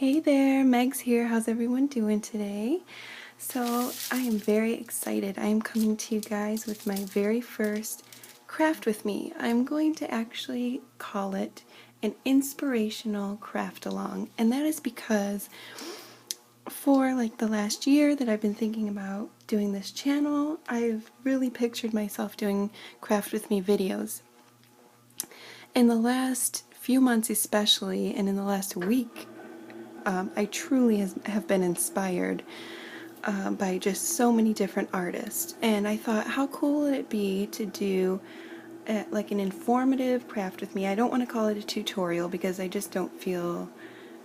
Hey there, Meg's here. How's everyone doing today? So I am very excited. I am coming to you guys with my very first craft with me. I'm going to actually call it an inspirational craft along, and that is because for like the last year that I've been thinking about doing this channel, I've really pictured myself doing craft with me videos. In the last few months especially, and in the last week, I truly have been inspired by just so many different artists. And I thought, how cool would it be to do like an informative craft with me? I don't want to call it a tutorial because I just don't feel,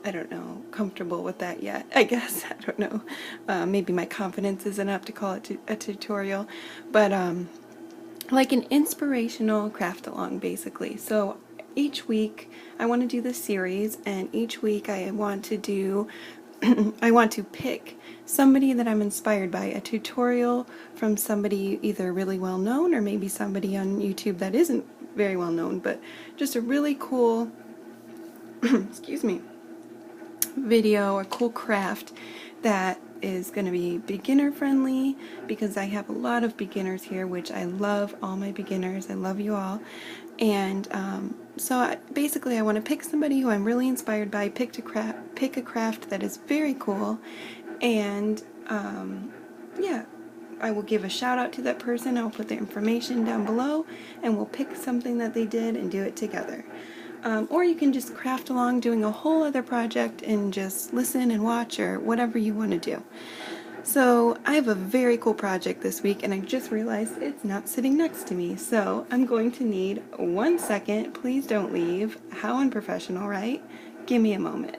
I don't know, comfortable with that yet, I guess. I don't know. Maybe my confidence isn't up to call it a tutorial. But like an inspirational craft along, basically. So each week I want to do this series, and each week I want to do I want to pick somebody that I'm inspired by, a tutorial from somebody either really well known or maybe somebody on YouTube that isn't very well known, but just a really cool excuse me, video or cool craft that is going to be beginner friendly, because I have a lot of beginners here, which I love all my beginners. I love you all. And so basically I want to pick somebody who I'm really inspired by, pick a craft that is very cool, and yeah, I will give a shout out to that person. I'll put their information down below, and we'll pick something that they did and do it together. Or you can just craft along doing a whole other project and just listen and watch, or whatever you want to do. So I have a very cool project this week, and I just realized it's not sitting next to me. So I'm going to need 1 second. Please don't leave. How unprofessional, right? Give me a moment.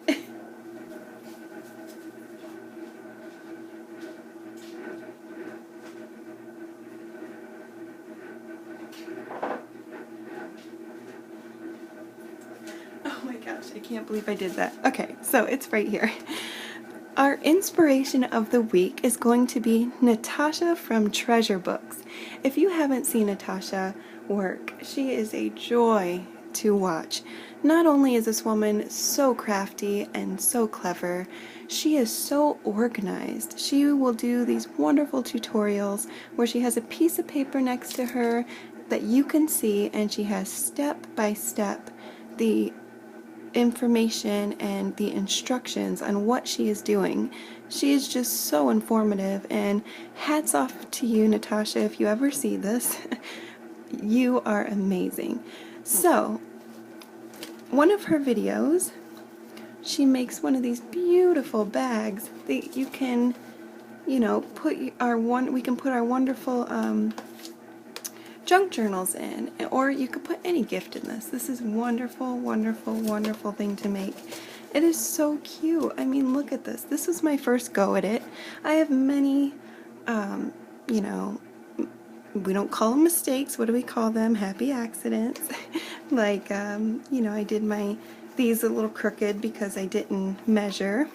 Oh my gosh, I can't believe I did that. Okay, so it's right here. Our inspiration of the week is going to be Natasa from Treasure Books. If you haven't seen Natasa work, she is a joy to watch. Not only is this woman so crafty and so clever, she is so organized. She will do these wonderful tutorials where she has a piece of paper next to her that you can see, and she has step by step the information and the instructions on what she is doing. She is just so informative, and hats off to you, Natasha, if you ever see this. You are amazing. So one of her videos, she makes one of these beautiful bags that you can, you know, we can put our wonderful junk journals in, or you could put any gift in this. This is wonderful, wonderful, wonderful thing to make. It is so cute. I mean, look at this. This was my first go at it. I have many, you know, we don't call them mistakes. What do we call them? Happy accidents. Like, you know, I did these a little crooked because I didn't measure.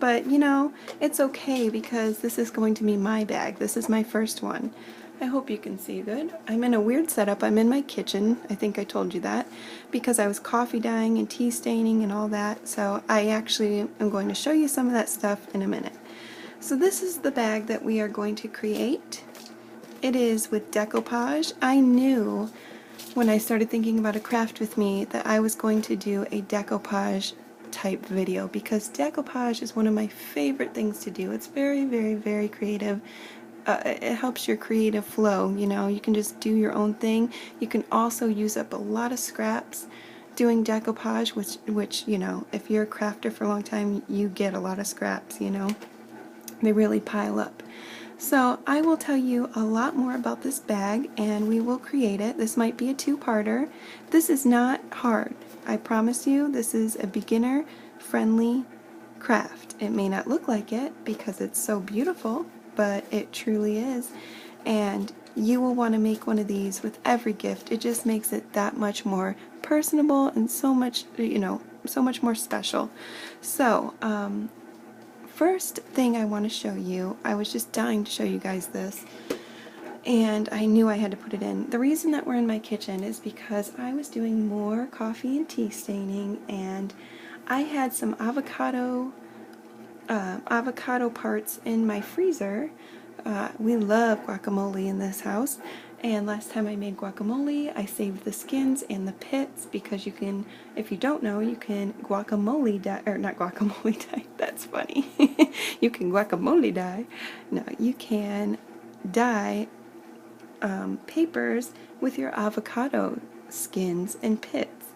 But, you know, it's okay because this is going to be my bag. This is my first one. I hope you can see good. I'm in a weird setup. I'm in my kitchen. I think I told you that, because I was coffee dyeing and tea staining and all that. So I actually am going to show you some of that stuff in a minute. So this is the bag that we are going to create. It is with decoupage. I knew when I started thinking about a craft with me that I was going to do a decoupage type video, because decoupage is one of my favorite things to do. It's very, very, very creative. It helps your creative flow, you know. You can just do your own thing. You can also use up a lot of scraps doing decoupage, which you know, if you're a crafter for a long time, you get a lot of scraps, you know. They really pile up. So I will tell you a lot more about this bag, and we will create it. This might be a two-parter. This is not hard. I promise you, this is a beginner-friendly craft. It may not look like it because it's so beautiful, but it truly is. And you will want to make one of these with every gift. It just makes it that much more personable and so much, you know, so much more special. So, first thing I want to show you, I was just dying to show you guys this, and I knew I had to put it in. The reason that we're in my kitchen is because I was doing more coffee and tea staining, and I had some avocado parts in my freezer. We love guacamole in this house, and last time I made guacamole I saved the skins and the pits because you can, if you don't know, you can guacamole dye, or not guacamole dye, that's funny. You can guacamole dye. No, you can dye papers with your avocado skins and pits,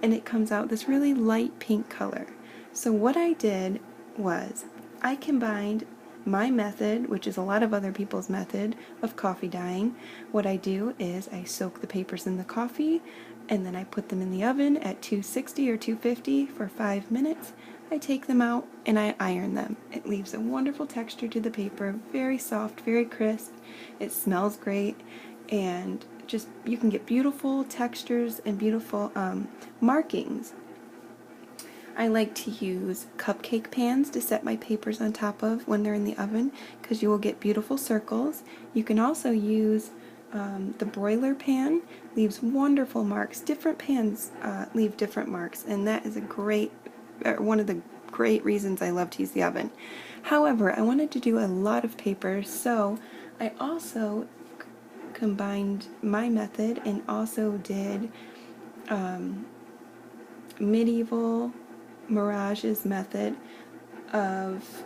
and it comes out this really light pink color. So what I did was I combined my method, which is a lot of other people's method, of coffee dyeing. What I do is I soak the papers in the coffee, and then I put them in the oven at 260 or 250 for 5 minutes. I take them out and I iron them. It leaves a wonderful texture to the paper, very soft, very crisp. It smells great, and just you can get beautiful textures and beautiful markings. I like to use cupcake pans to set my papers on top of when they're in the oven, because you will get beautiful circles. You can also use the broiler pan, leaves wonderful marks. Different pans leave different marks, and that is a great, one of the great reasons I love to use the oven. However, I wanted to do a lot of papers, so I also combined my method and also did Medieval Mirage's method of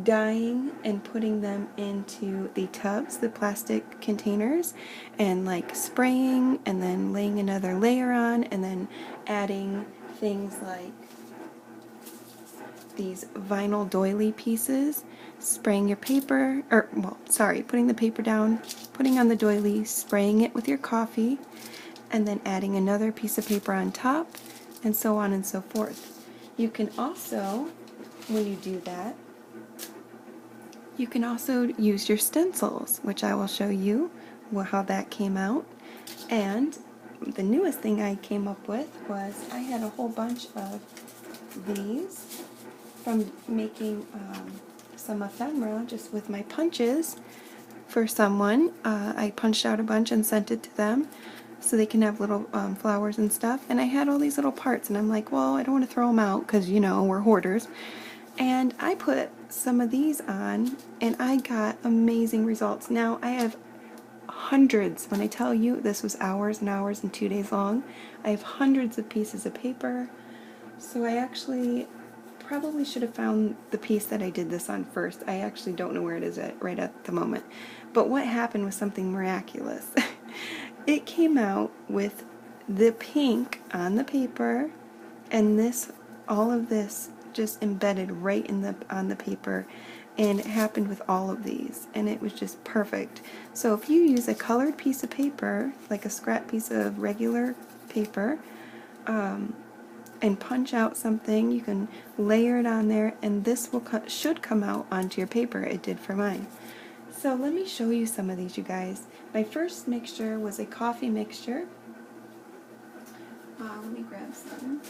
dyeing and putting them into the tubs, the plastic containers, and like spraying and then laying another layer on, and then adding things like these vinyl doily pieces, spraying your paper, or well, sorry, putting the paper down, putting on the doily, spraying it with your coffee, and then adding another piece of paper on top, and so on and so forth. You can also, when you do that, you can also use your stencils, which I will show you how that came out. And the newest thing I came up with was I had a whole bunch of these from making some ephemera just with my punches for someone. I punched out a bunch and sent it to them so they can have little flowers and stuff. And I had all these little parts, and I'm like, well, I don't want to throw them out because, you know, we're hoarders. And I put some of these on, and I got amazing results. Now, I have hundreds. When I tell you this was hours and hours and 2 days long, I have hundreds of pieces of paper. So I actually probably should have found the piece that I did this on first. I actually don't know where it is right at the moment. But what happened was something miraculous. It came out with the pink on the paper, and this, all of this just embedded right in on the paper, and it happened with all of these, and it was just perfect. So if you use a colored piece of paper, like a scrap piece of regular paper, and punch out something, you can layer it on there, and this should come out onto your paper. It did for mine. So let me show you some of these, you guys. My first mixture was a coffee mixture. Let me grab some.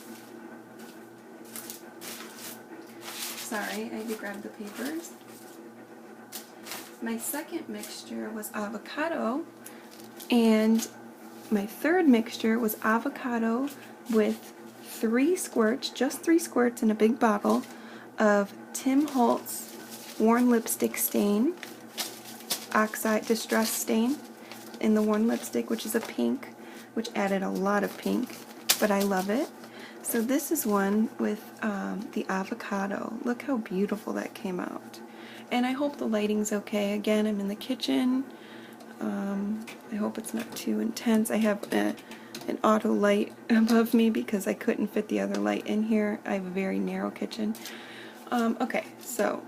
Sorry, I had to grab the papers. My second mixture was avocado, and my third mixture was avocado with 3 squirts, just 3 squirts in a big bottle of Tim Holtz Worn Lipstick Stain, Oxide Distress Stain in the Worn Lipstick, which is a pink, which added a lot of pink, but I love it. So this is one with the avocado. Look how beautiful that came out. And I hope the lighting's okay. Again, I'm in the kitchen. I hope it's not too intense. I have an auto light above me because I couldn't fit the other light in here. I have a very narrow kitchen. Okay, so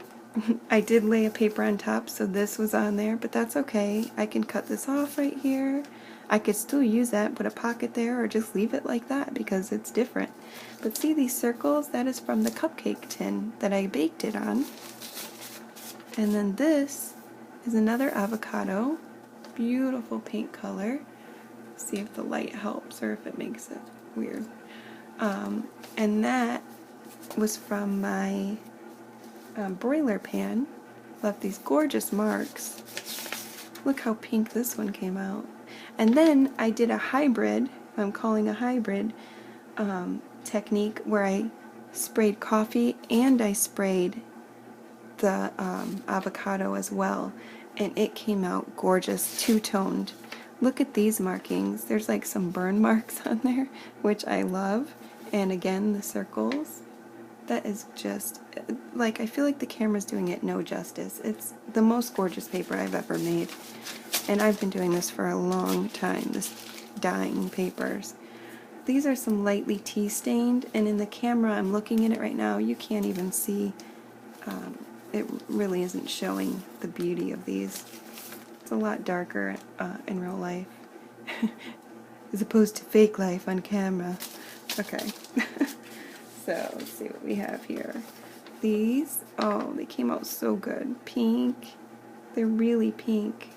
I did lay a paper on top, so this was on there, but that's okay. I can cut this off right here. I could still use that, put a pocket there, or just leave it like that because it's different. But see these circles? That is from the cupcake tin that I baked it on. And then this is another avocado. Beautiful pink color. See if the light helps or if it makes it weird. And that was from my broiler pan. Left these gorgeous marks. Look how pink this one came out. And then I did a hybrid, I'm calling a hybrid, technique where I sprayed coffee and I sprayed the avocado as well, and it came out gorgeous, two-toned. Look at these markings. There's like some burn marks on there, which I love. And again, the circles. That is just, like, I feel like the camera's doing it no justice. It's the most gorgeous paper I've ever made. And I've been doing this for a long time, this dyeing papers. These are some lightly tea stained, and in the camera, I'm looking at it right now, you can't even see, it really isn't showing the beauty of these. It's a lot darker in real life, as opposed to fake life on camera. Okay. So, let's see what we have here. These, oh, they came out so good. Pink. They're really pink.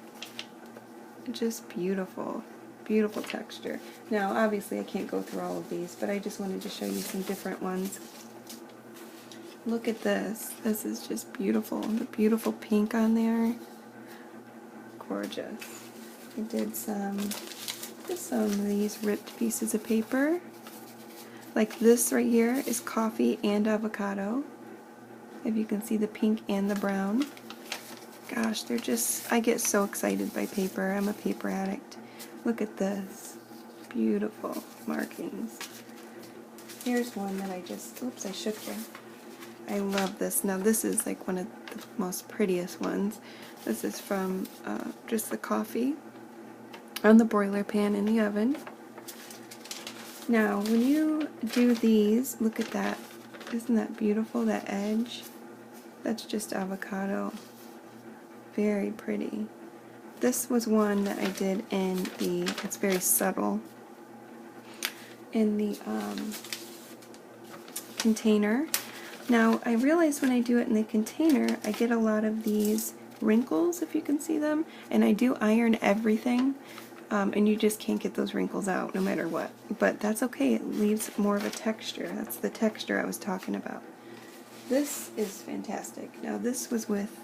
Just beautiful. Beautiful texture. Now, obviously, I can't go through all of these, but I just wanted to show you some different ones. Look at this. This is just beautiful. The beautiful pink on there. Gorgeous. I did just some of these ripped pieces of paper. Like this right here is coffee and avocado. If you can see the pink and the brown. Gosh, they're just, I get so excited by paper. I'm a paper addict. Look at this. Beautiful markings. Here's one that I just, oops, I shook it. I love this. Now this is like one of the most prettiest ones. This is from just the coffee on the broiler pan in the oven. Now, when you do these, look at that. Isn't that beautiful, that edge? That's just avocado. Very pretty. This was one that I did in the, it's very subtle, in the container. Now, I realize when I do it in the container, I get a lot of these wrinkles, if you can see them, and I do iron everything. And you just can't get those wrinkles out no matter what. But that's okay, it leaves more of a texture. That's the texture I was talking about. This is fantastic. Now this was with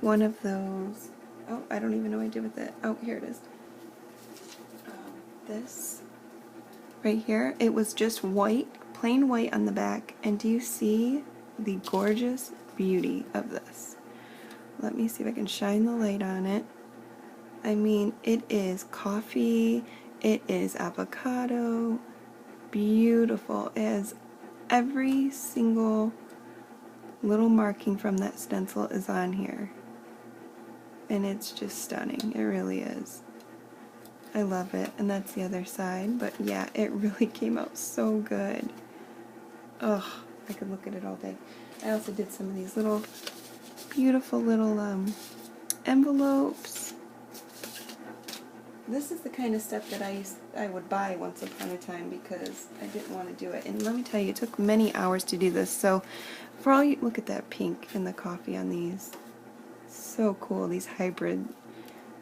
one of those, oh, I don't even know what I did with it. Oh, here it is. This right here, it was just white, plain white on the back. And do you see the gorgeous beauty of this? Let me see if I can shine the light on it. I mean, it is coffee, it is avocado, beautiful. It has every single little marking from that stencil is on here. And it's just stunning. It really is. I love it. And that's the other side. But yeah, it really came out so good. Ugh, I could look at it all day. I also did some of these little, beautiful little envelopes. This is the kind of stuff that I would buy once upon a time because I didn't want to do it. And let me tell you, it took many hours to do this. So for all you, look at that pink and the coffee on these. So cool, these hybrid.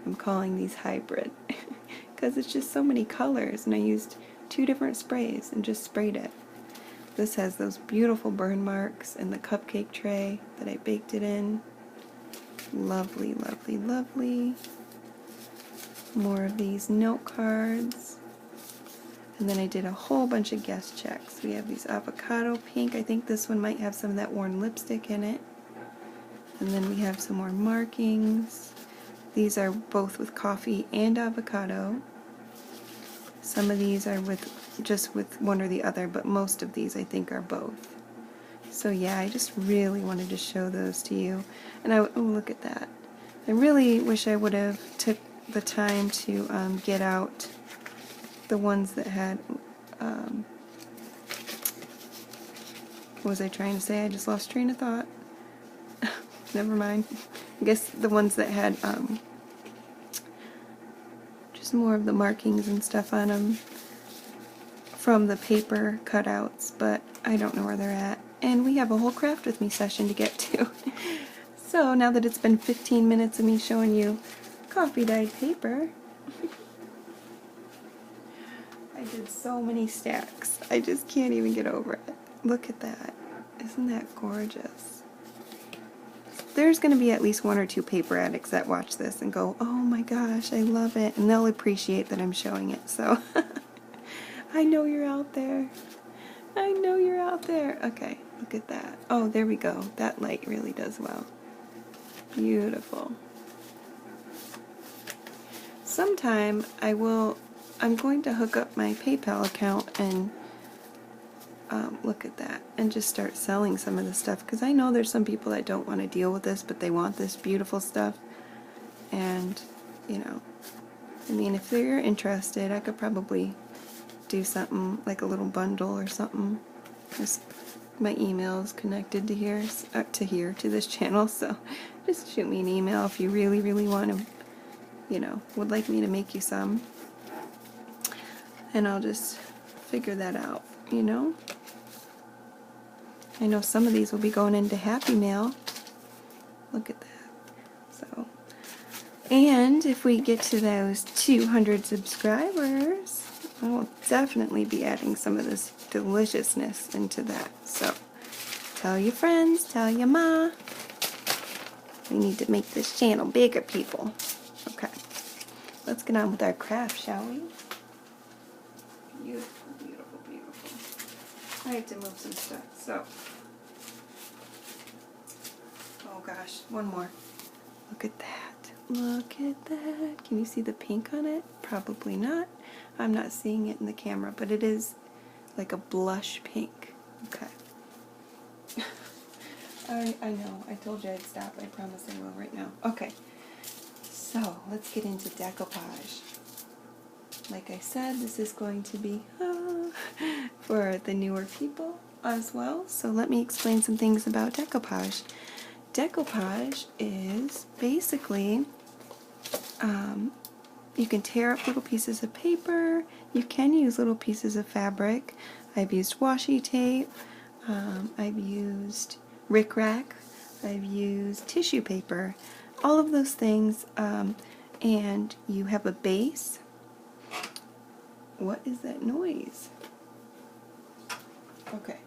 I'm calling these hybrid because it's just so many colors. And I used 2 different sprays and just sprayed it. This has those beautiful burn marks and the cupcake tray that I baked it in. Lovely, lovely, lovely. More of these note cards. And then I did a whole bunch of guest checks. We have these avocado pink. I think this one might have some of that worn lipstick in it. And then we have some more markings. These are both with coffee and avocado. Some of these are with just with one or the other, but most of these I think are both. So yeah, I just really wanted to show those to you. And oh, look at that. I really wish I would have took the time to get out the ones that had, what was I trying to say? I just lost train of thought. Never mind. I guess the ones that had just more of the markings and stuff on them from the paper cutouts, but I don't know where they're at. And we have a whole craft with me session to get to. So now that it's been 15 minutes of me showing you coffee dyed paper, I did so many stacks. I just can't even get over it. Look at that. Isn't that gorgeous? There's going to be at least 1 or 2 paper addicts that watch this and go, oh my gosh, I love it. And they'll appreciate that I'm showing it. So I know you're out there. I know you're out there. Okay, look at that. Oh, there we go. That light really does well. Beautiful. Sometime I'm going to hook up my PayPal account and look at that and just start selling some of the stuff, because I know there's some people that don't want to deal with this, but they want this beautiful stuff. And, you know, I mean, if they're interested, I could probably do something like a little bundle or something. Just my email is connected to here, to this channel, so just shoot me an email if you really, really want to, you know, would like me to make you some. And I'll just figure that out, you know. I know some of these will be going into Happy Mail. Look at that. So, and if we get to those 200 subscribers, I will definitely be adding some of this deliciousness into that. So, tell your friends, tell your ma. We need to make this channel bigger, people. Okay, let's get on with our craft, shall we? Beautiful, beautiful, beautiful. I have to move some stuff, so. Oh gosh, one more. Look at that. Look at that. Can you see the pink on it? Probably not. I'm not seeing it in the camera, but it is like a blush pink. Okay. I know. I told you I'd stop. I promise I will right now. Okay. So, let's get into decoupage. Like I said, this is going to be for the newer people as well. So let me explain some things about decoupage. Decoupage is basically, you can tear up little pieces of paper. You can use little pieces of fabric. I've used washi tape. I've used rickrack. I've used tissue paper. All of those things. And you have a base. What is that noise? Okay.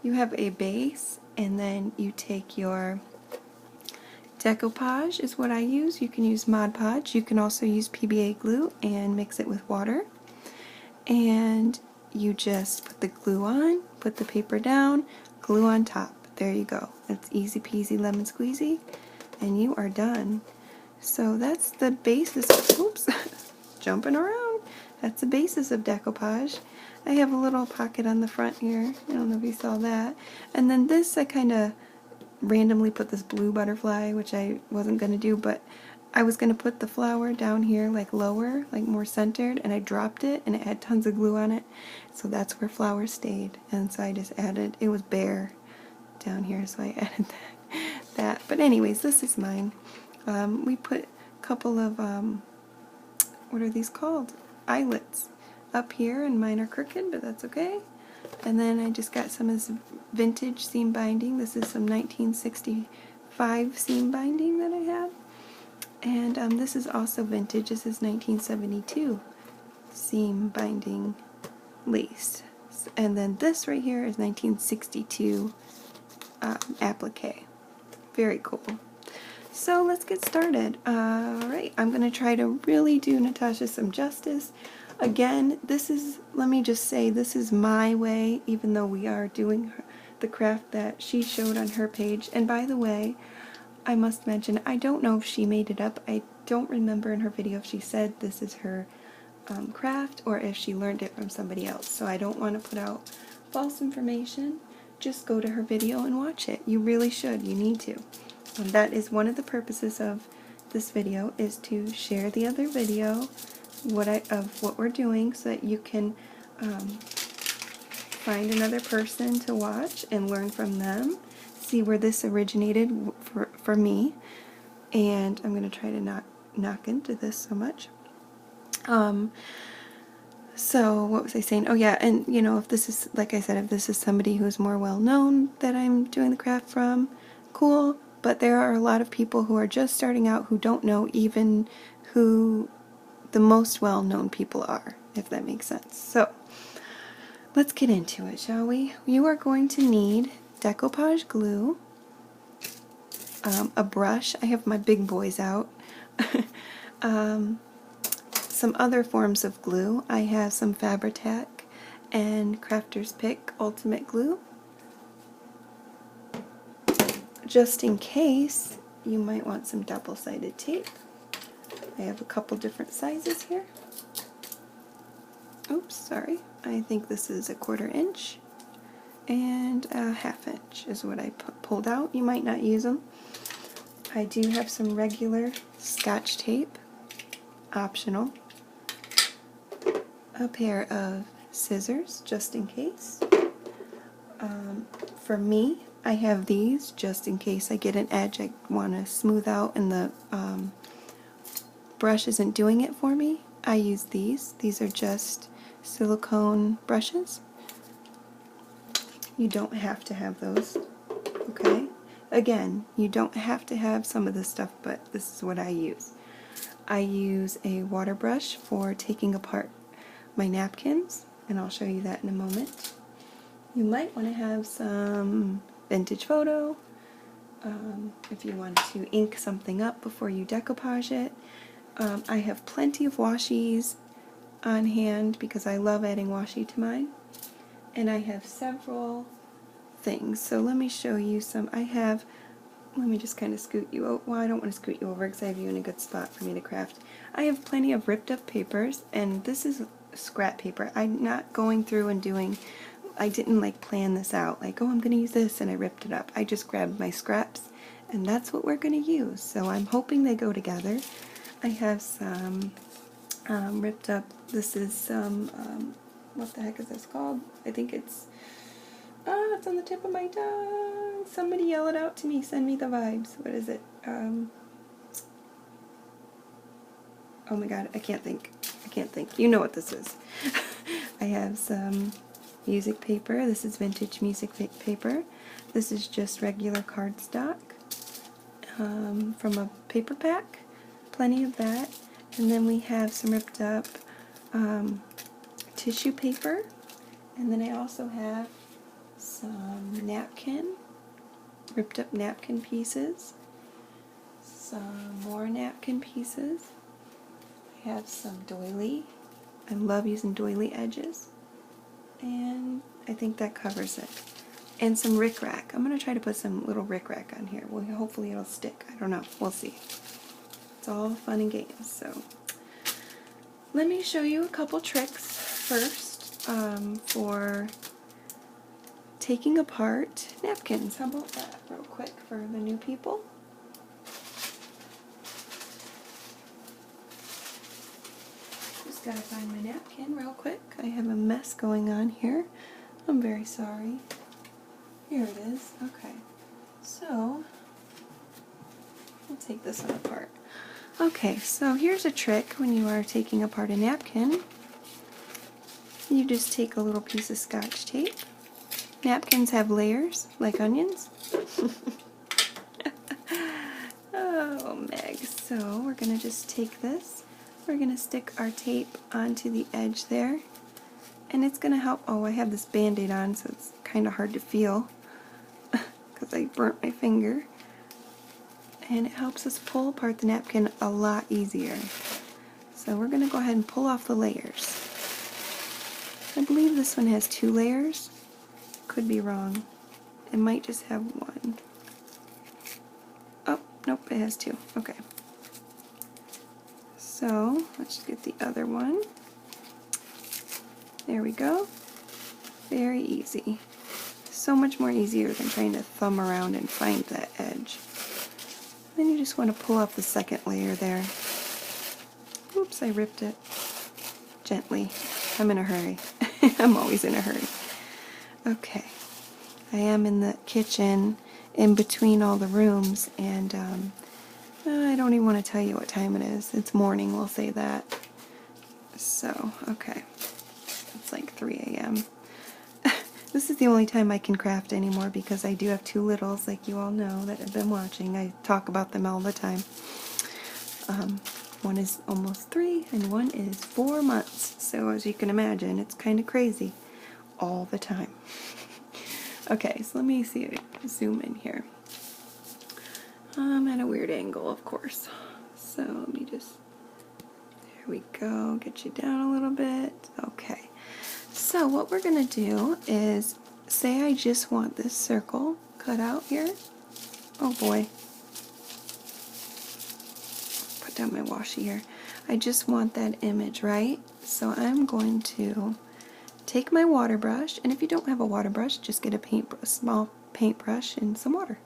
You have a base, and then you take your decoupage is what I use. You can use Mod Podge. You can also use PBA glue and mix it with water. And you just put the glue on, put the paper down, glue on top. There you go. It's easy peasy lemon squeezy, and you are done. So that's the basis. Oops, jumping around. That's the basis of decoupage. I have a little pocket on the front here. I don't know if you saw that. And then this, I kind of randomly put this blue butterfly, which I wasn't going to do, but I was going to put the flower down here, like lower, like more centered, and I dropped it, and it had tons of glue on it. So that's where flower stayed. And so I just added, it was bare down here, so I added that. But anyways, this is mine. We put a couple of, what are these called? Eyelets up here, and mine are crooked, but that's okay. And then I just got some of this vintage seam binding. This is some 1965 seam binding that I have. And this is also vintage. This is 1972 seam binding lace. And then this right here is 1962 applique. Very cool. So let's get started. Alright, I'm going to try to really do Natasha some justice. Again, this is, let me just say, this is my way, even though we are doing the craft that she showed on her page. And by the way, I must mention, I don't know if she made it up. I don't remember in her video if she said this is her craft or if she learned it from somebody else. So I don't want to put out false information. Just go to her video and watch it. You really should. You need to. And that is one of the purposes of this video, is to share the other video of what we're doing, so that you can find another person to watch and learn from them, see where this originated for me. And I'm going to try to not knock into this so much. So what was I saying? Oh yeah, and you know, if this is, like I said, if this is somebody who's more well known that I'm doing the craft from, cool. But there are a lot of people who are just starting out who don't know even who the most well-known people are, if that makes sense. So let's get into it, shall we? You are going to need decoupage glue, a brush. I have my big boys out. Some other forms of glue. I have some Fabri-Tac and Crafter's Pick Ultimate Glue. Just in case, you might want some double-sided tape. I have a couple different sizes here. Oops, sorry. I think this is a 1/4 inch and a 1/2 inch is what I pulled out. You might not use them. I do have some regular Scotch tape, optional. A pair of scissors, just in case. For me, I have these just in case I get an edge I want to smooth out and the brush isn't doing it for me. I use these. These are just silicone brushes. You don't have to have those, okay? Again, you don't have to have some of this stuff, but this is what I use. I use a water brush for taking apart my napkins, and I'll show you that in a moment. You might want to have some vintage photo, if you want to ink something up before you decoupage it. I have plenty of washies on hand because I love adding washi to mine. And I have several things. So let me show you some. Let me just kind of scoot you out. Well, I don't want to scoot you over because I have you in a good spot for me to craft. I have plenty of ripped up papers, and this is scrap paper. I'm not going through and doing, I didn't like plan this out, like, oh, I'm going to use this, and I ripped it up. I just grabbed my scraps, and that's what we're going to use. So I'm hoping they go together. I have some ripped up, this is some, what the heck is this called? I think it's on the tip of my tongue. Somebody yell it out to me, send me the vibes. What is it? Oh my god, I can't think. You know what this is. I have some music paper. This is vintage music paper. This is just regular cardstock from a paper pack. Plenty of that. And then we have some ripped up tissue paper. And then I also have some ripped up napkin pieces. Some more napkin pieces. I have some doily. I love using doily edges. And I think that covers it. And some rickrack. I'm going to try to put some little rickrack on here. Well, hopefully it'll stick. I don't know. We'll see. It's all fun and games. So let me show you a couple tricks first for taking apart napkins. How about that real quick for the new people? Just gotta find my napkin real quick. I have a mess going on here. I'm very sorry. Here it is. Okay. So, we'll take this one apart. Okay, so here's a trick when you are taking apart a napkin. You just take a little piece of Scotch tape. Napkins have layers, like onions. Oh, Meg. So we're going to just take this. We're going to stick our tape onto the edge there. And it's going to help. Oh, I have this Band-Aid on, so it's kind of hard to feel because I burnt my finger. And it helps us pull apart the napkin a lot easier. So we're going to go ahead and pull off the layers. I believe this one has 2 layers. Could be wrong. It might just have 1. Oh, nope, it has 2. Okay. So, let's get the other one. There we go. Very easy. So much more easier than trying to thumb around and find that edge. Then you just want to pull off the second layer there. Oops, I ripped it. Gently. I'm in a hurry. I'm always in a hurry. Okay. I am in the kitchen in between all the rooms, and I don't even want to tell you what time it is. It's morning, we'll say that. So, okay. It's like 3 a.m. This is the only time I can craft anymore because I do have 2 littles, like you all know, that have been watching. I talk about them all the time. One is almost 3 and one is 4 months. So as you can imagine, it's kind of crazy all the time. Okay, so let me see, zoom in here. I'm at a weird angle, of course. So let me just, there we go, get you down a little bit. Okay. So what we're going to do is say I just want this circle cut out here. Oh boy. Put down my washi here. I just want that image, right? So I'm going to take my water brush, and if you don't have a water brush, just get a small paintbrush and some water.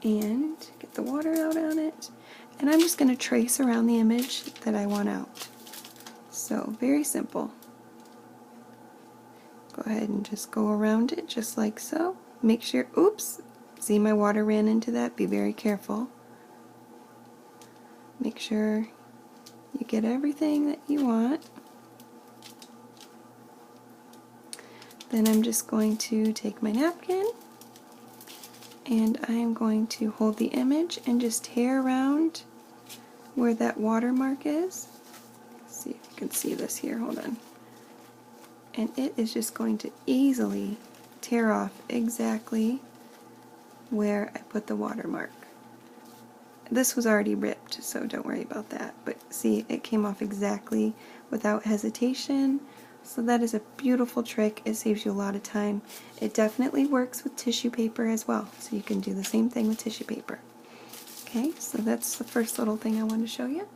And get the water out on it. And I'm just going to trace around the image that I want out. So, very simple. Go ahead and just go around it just like so. Make sure, oops, see my water ran into that? Be very careful. Make sure you get everything that you want. Then I'm just going to take my napkin and I'm going to hold the image and just tear around where that watermark is. Let's see if you can see this here, hold on. And it is just going to easily tear off exactly where I put the watermark. This was already ripped, so don't worry about that. But see, it came off exactly without hesitation. So that is a beautiful trick. It saves you a lot of time. It definitely works with tissue paper as well. So you can do the same thing with tissue paper. Okay, so that's the first little thing I want to show you.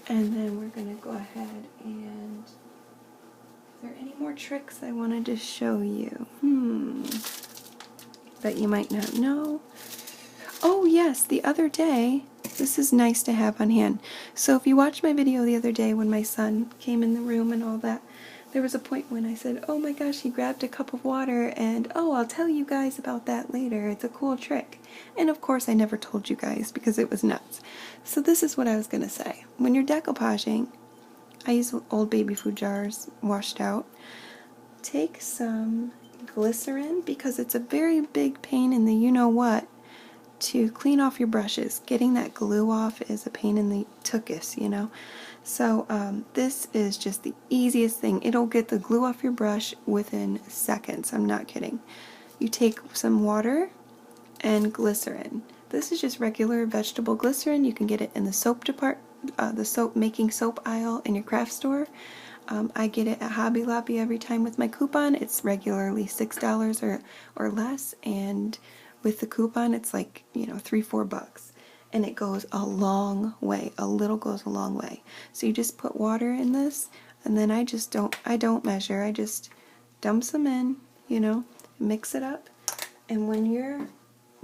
And then we're going to go ahead and... Is there any more tricks I wanted to show you? That you might not know. Oh yes, the other day, this is nice to have on hand. So if you watched my video the other day when my son came in the room and all that, there was a point when I said, oh my gosh, he grabbed a cup of water and, oh, I'll tell you guys about that later. It's a cool trick. And of course I never told you guys because it was nuts. So this is what I was going to say. When you're decoupaging, I use old baby food jars washed out. Take some glycerin because it's a very big pain in the you-know-what to clean off your brushes. Getting that glue off is a pain in the tuchus, you know. So this is just the easiest thing. It'll get the glue off your brush within seconds. I'm not kidding. You take some water and glycerin. This is just regular vegetable glycerin. You can get it in the soap making soap aisle in your craft store. I get it at Hobby Lobby every time with my coupon. It's regularly $6 or less, and with the coupon it's like, you know, $3-4, and it goes a long way. A little goes a long way. So you just put water in this, and then I don't measure. I just dump some in, you know, mix it up, and when your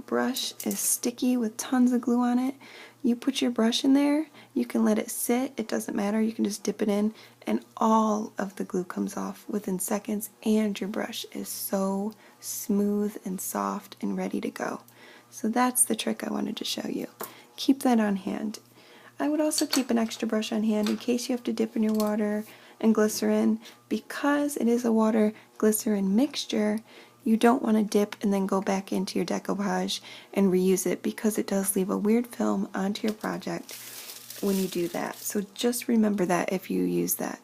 brush is sticky with tons of glue on it, you put your brush in there, you can let it sit, it doesn't matter, you can just dip it in, and all of the glue comes off within seconds, and your brush is so smooth and soft and ready to go. So that's the trick I wanted to show you. Keep that on hand. I would also keep an extra brush on hand in case you have to dip in your water and glycerin. Because it is a water glycerin mixture, you don't want to dip and then go back into your decoupage and reuse it, because it does leave a weird film onto your project when you do that. So just remember that if you use that,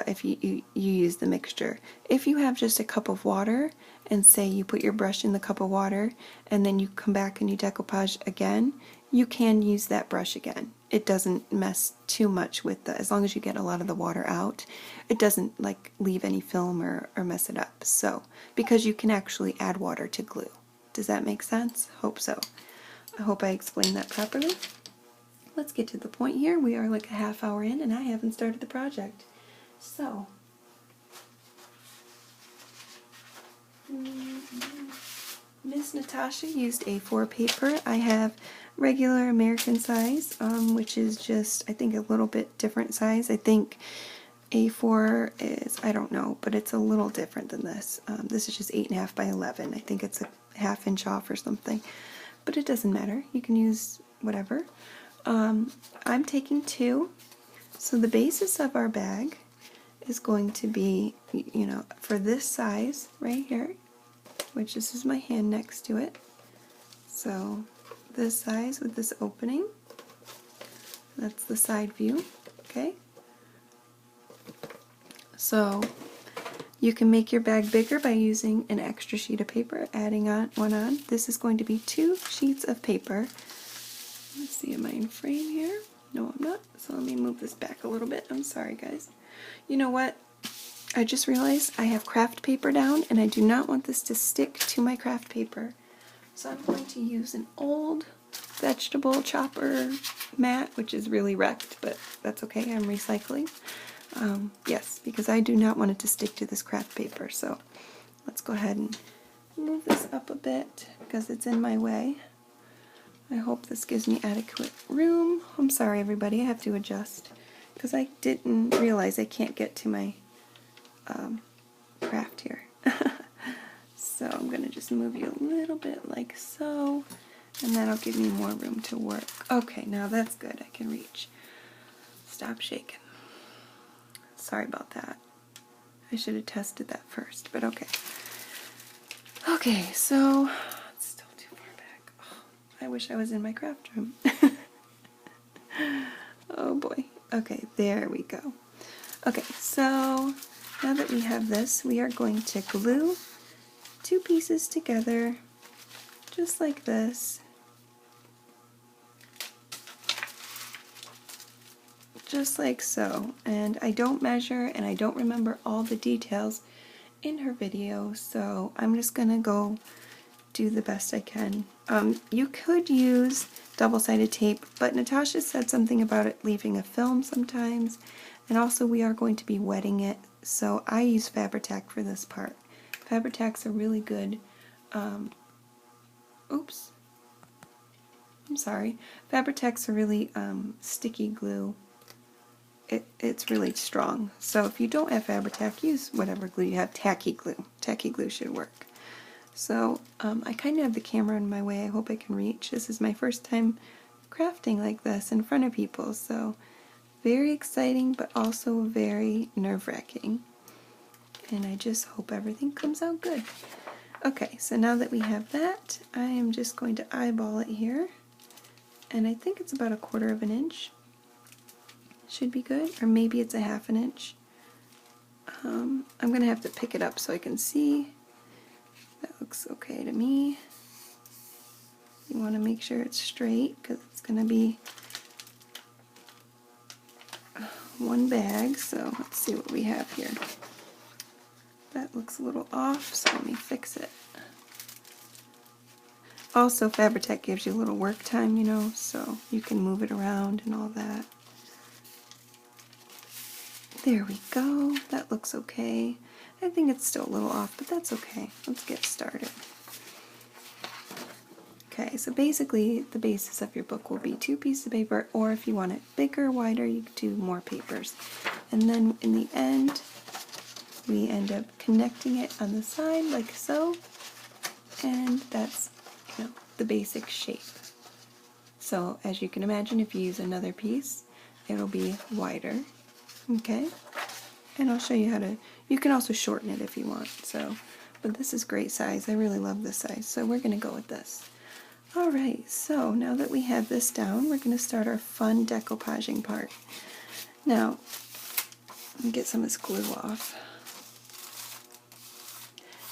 if you use the mixture. If you have just a cup of water and say you put your brush in the cup of water and then you come back and you decoupage again, you can use that brush again. It doesn't mess too much with as long as you get a lot of the water out, it doesn't like leave any film or mess it up. So, because you can actually add water to glue. Does that make sense? Hope so. I hope I explained that properly. Let's get to the point here. We are like a half hour in and I haven't started the project. So, Miss Natasha used A4 paper. I have regular American size, which is just, I think, a little bit different size. I think A4 is, I don't know, but it's a little different than this. This is just 8.5 by 11. I think it's a ½ inch off or something, but it doesn't matter. You can use whatever. I'm taking 2. So the basis of our bag is going to be, you know, for this size right here, which this is my hand next to it. So this size with this opening, that's the side view, okay? So you can make your bag bigger by using an extra sheet of paper, adding one on. This is going to be 2 sheets of paper. Let's see, am I in frame here? No, I'm not. So let me move this back a little bit. I'm sorry, guys. You know what? I just realized I have craft paper down and I do not want this to stick to my craft paper. So I'm going to use an old vegetable chopper mat, which is really wrecked, but that's okay, I'm recycling. Yes, because I do not want it to stick to this craft paper. So let's go ahead and move this up a bit because it's in my way. I hope this gives me adequate room. I'm sorry everybody, I have to adjust because I didn't realize I can't get to my craft here. So I'm going to just move you a little bit like so, and that'll give me more room to work. Okay, now that's good, I can reach. Stop shaking. Sorry about that. I should have tested that first, but okay. Okay, so it's still too far back. Oh, I wish I was in my craft room. Oh boy. Okay, there we go. Okay, so now that we have this, we are going to glue two pieces together, just like this. Just like so. And I don't measure and I don't remember all the details in her video, so I'm just gonna go do the best I can. You could use double-sided tape, but Natasha said something about it leaving a film sometimes, and also we are going to be wetting it, so I use Fabri-Tac for this part. Fabri-Tac's a really good, oops, I'm sorry. Fabri-Tac's a really sticky glue. It's really strong, so if you don't have Fabri-Tac, use whatever glue you have. Tacky glue. Tacky glue should work. So I kind of have the camera in my way. I hope I can reach. This is my first time crafting like this in front of people, so very exciting but also very nerve-wracking. And I just hope everything comes out good. Okay, so now that we have that, I am just going to eyeball it here. And I think it's about 1/4 of an inch. Should be good, or maybe it's 1/2 an inch. I'm going to have to pick it up so I can see. That looks okay to me. You want to make sure it's straight because it's going to be one bag, so let's see what we have here. That looks a little off, so let me fix it. Also, Fabri-Tac gives you a little work time, you know, so you can move it around and all that. There we go. That looks okay. I think it's still a little off, but that's okay. Let's get started. Okay, so basically the basis of your book will be 2 pieces of paper, or if you want it bigger, wider, you can do more papers. And then in the end, we end up connecting it on the side like so, and that's, you know, the basic shape. So as you can imagine, if you use another piece, it'll be wider. Okay, and I'll show you how to, you can also shorten it if you want, so, but this is great size. I really love this size, so we're going to go with this. Alright, so now that we have this down, we're going to start our fun decoupaging part. Now, let me get some of this glue off.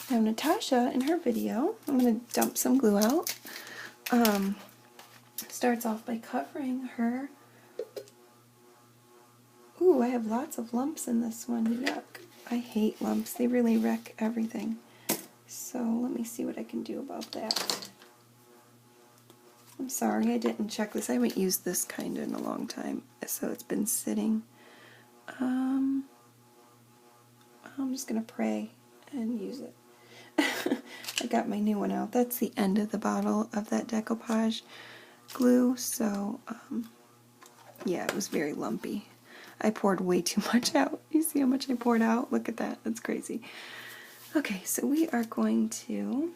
Now Natasha, in her video, I'm going to dump some glue out, starts off by covering her. Ooh, I have lots of lumps in this one. Yuck. I hate lumps. They really wreck everything. So let me see what I can do about that. I'm sorry, I didn't check this. I haven't used this kind in a long time, so it's been sitting. I'm just going to pray and use it. I got my new one out. That's the end of the bottle of that decoupage glue, so yeah, it was very lumpy. I poured way too much out. You see how much I poured out? Look at that. That's crazy. Okay, so we are going to